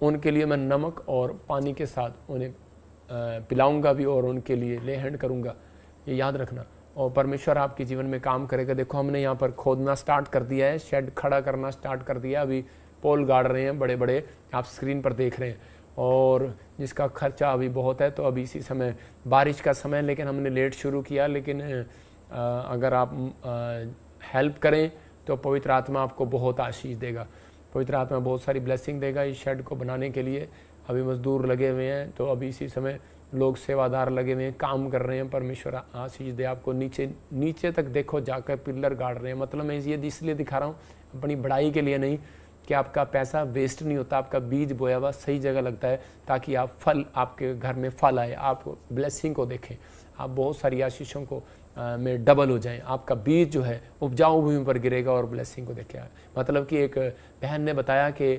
A: उनके लिए मैं नमक और पानी के साथ उन्हें पिलाऊंगा भी, और उनके लिए ले हैंड करूंगा, ये याद रखना। और परमेश्वर आपके जीवन में काम करेगा। देखो हमने यहाँ पर खोदना स्टार्ट कर दिया है, शेड खड़ा करना स्टार्ट कर दिया, अभी पोल गाड़ रहे हैं बड़े बड़े, आप स्क्रीन पर देख रहे हैं, और जिसका खर्चा अभी बहुत है। तो अभी इसी समय बारिश का समय, लेकिन हमने लेट शुरू किया, लेकिन अगर आप हेल्प करें तो पवित्र आत्मा आपको बहुत आशीष देगा। पवित्र आत्मा बहुत सारी ब्लेसिंग देगा इस शेड को बनाने के लिए। अभी मजदूर लगे हुए हैं, तो अभी इसी समय लोग सेवादार लगे हुए हैं, काम कर रहे हैं। परमेश्वर आशीष दे आपको। नीचे तक देखो, जाकर पिलर गाड़ रहे हैं। मतलब मैं ये इसलिए दिखा रहा हूँ, अपनी बड़ाई के लिए नहीं, कि आपका पैसा वेस्ट नहीं होता, आपका बीज बोया हुआ सही जगह लगता है, ताकि आप फल, आपके घर में फल आए, आप ब्लेसिंग को देखें, आप बहुत सारी आशीषों को में डबल हो जाएं। आपका बीज जो है उपजाऊ भूमि पर गिरेगा और ब्लेसिंग को देखें। मतलब कि एक बहन ने बताया कि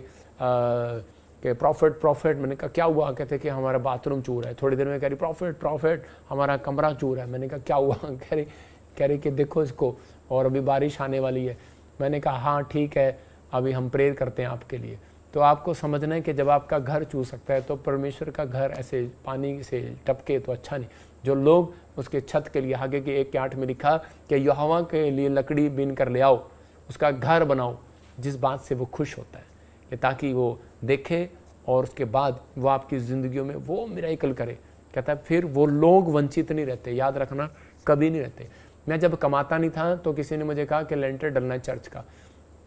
A: प्रॉफिट, मैंने कहा क्या हुआ? कहते कि हमारा बाथरूम चूर है। थोड़ी देर में कह रही प्रॉफिट हमारा कमरा चूर है। मैंने कहा क्या हुआ? कह रही कि देखो इसको, और अभी बारिश आने वाली है। मैंने कहा हाँ ठीक है, अभी हम प्रेयर करते हैं आपके लिए। तो आपको समझना है कि जब आपका घर चू सकता है, तो परमेश्वर का घर ऐसे पानी से टपके तो अच्छा नहीं। जो लोग उसके छत के लिए, आगे के 1:8 में लिखा कि यहोवा के लिए लकड़ी बीन कर ले आओ, उसका घर बनाओ, जिस बात से वो खुश होता है, कि ताकि वो देखे और उसके बाद वो आपकी ज़िंदगियों में वो मिरेकल करे। कहता है फिर वो लोग वंचित नहीं रहते। याद रखना, कभी नहीं रहते। मैं जब कमाता नहीं था तो किसी ने मुझे कहा कि लेंटर डलना है चर्च का,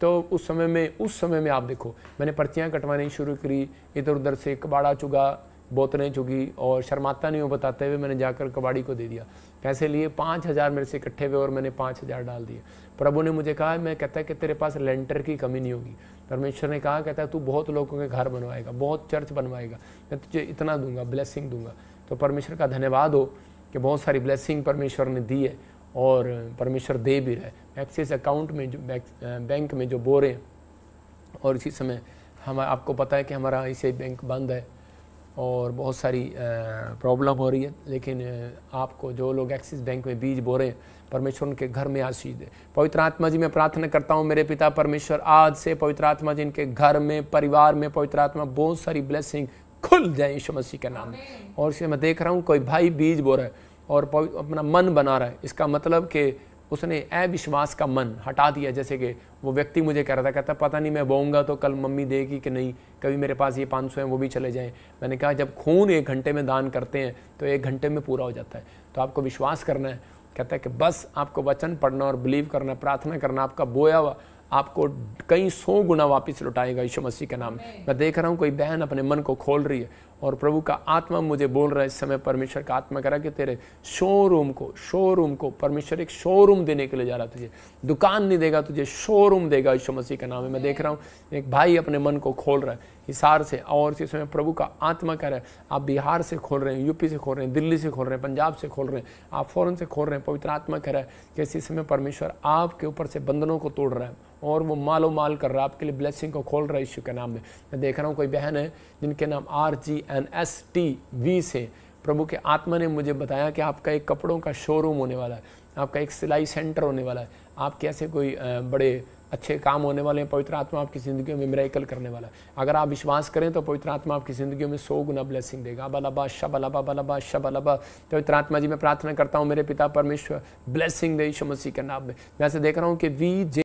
A: तो उस समय में आप देखो, मैंने पर्चियाँ कटवानी शुरू करी, इधर उधर से कबाड़ा चुगा, बोतलें चुगी, और शर्माता नहीं हो बताते हुए मैंने जाकर कबाड़ी को दे दिया। पैसे लिए 5,000 मेरे से इकट्ठे हुए और मैंने 5,000 डाल दिए। प्रभु ने मुझे कहा, मैं कहता है कि तेरे पास लेंटर की कमी नहीं होगी। परमेश्वर ने कहा, कहता है तू बहुत लोगों के घर बनवाएगा, बहुत चर्च बनवाएगा, मैं तुझे इतना दूंगा, ब्लेसिंग दूंगा। तो परमेश्वर का धन्यवाद हो कि बहुत सारी ब्लेसिंग परमेश्वर ने दी है, और परमेश्वर दे भी रहा है। एक्सिस अकाउंट में जो बैंक में जो बोरे हैं, और इसी समय हम, आपको पता है कि हमारा ICICI बैंक बंद है और बहुत सारी प्रॉब्लम हो रही है, लेकिन आपको जो लोग एक्सिस बैंक में बीज बो रहे हैं, परमेश्वर उनके घर में आशीष दे। पवित्र आत्मा जी, मैं प्रार्थना करता हूँ मेरे पिता परमेश्वर, आज से पवित्र आत्मा जी इनके घर में, परिवार में, पवित्र आत्मा बहुत सारी ब्लेसिंग खुल जाए यीशु मसीह के नाम में। और इसे मैं देख रहा हूँ कोई भाई बीज बो रहा है और अपना मन बना रहा है। इसका मतलब कि उसने अविश्वास का मन हटा दिया। जैसे कि वो व्यक्ति मुझे कह रहा था, कहता पता नहीं मैं बोऊंगा तो कल मम्मी देगी कि नहीं, कभी मेरे पास ये 500 हैं वो भी चले जाएं। मैंने कहा जब खून 1 घंटे में दान करते हैं तो 1 घंटे में पूरा हो जाता है। तो आपको विश्वास करना है। कहता है कि बस आपको वचन पढ़ना और बिलीव करना, प्रार्थना करना, आपका बोया हुआ आपको कई 100 गुना वापस लौटाएगा यीशु मसीह के नाम में। मैं देख रहा हूँ कोई बहन अपने मन को खोल रही है और प्रभु का आत्मा मुझे बोल रहा है इस समय, परमेश्वर का आत्मा करा कि तेरे शोरूम को परमेश्वर एक शोरूम देने के लिए जा रहा है तुझे। दुकान नहीं देगा तुझे, शोरूम देगा यीशु मसीह का नाम है। मैं देख रहा हूँ एक भाई अपने मन को खोल रहा है हिसार से, और इस समय प्रभु का आत्मा कह रहा है आप बिहार से खोल रहे हैं, यूपी से खोल रहे हैं, दिल्ली से खोल रहे हैं, पंजाब से खोल रहे हैं, आप फौरन से खोल रहे हैं। पवित्र आत्मा कह रहा है कि इसी समय परमेश्वर आपके ऊपर से बंधनों को तोड़ रहा है और वो मालो माल कर रहा है, आपके लिए ब्लेसिंग को खोल रहा है यीशु के नाम में। मैं देख रहा हूँ कोई बहन है जिनके नाम RGNSTV से प्रभु के आत्मा ने मुझे बताया कि आपका एक कपड़ों का शोरूम होने वाला है, आपका एक सिलाई सेंटर होने वाला है, आपके ऐसे कोई बड़े अच्छे काम होने वाले हैं। पवित्र आत्मा आपकी ज़िंदगी में मिरेकल करने वाला है। अगर आप विश्वास करें तो पवित्र आत्मा आपकी ज़िंदगी में 100 गुना ब्लेसिंग देगा। बलबा शबलबा बलबा शबलबा। पवित्र आत्मा जी मैं प्रार्थना करता हूँ मेरे पिता परमेश्वर ब्लेसिंग दे यीशु मसीह के नाम में। मैं ऐसे देख रहा हूँ कि VJ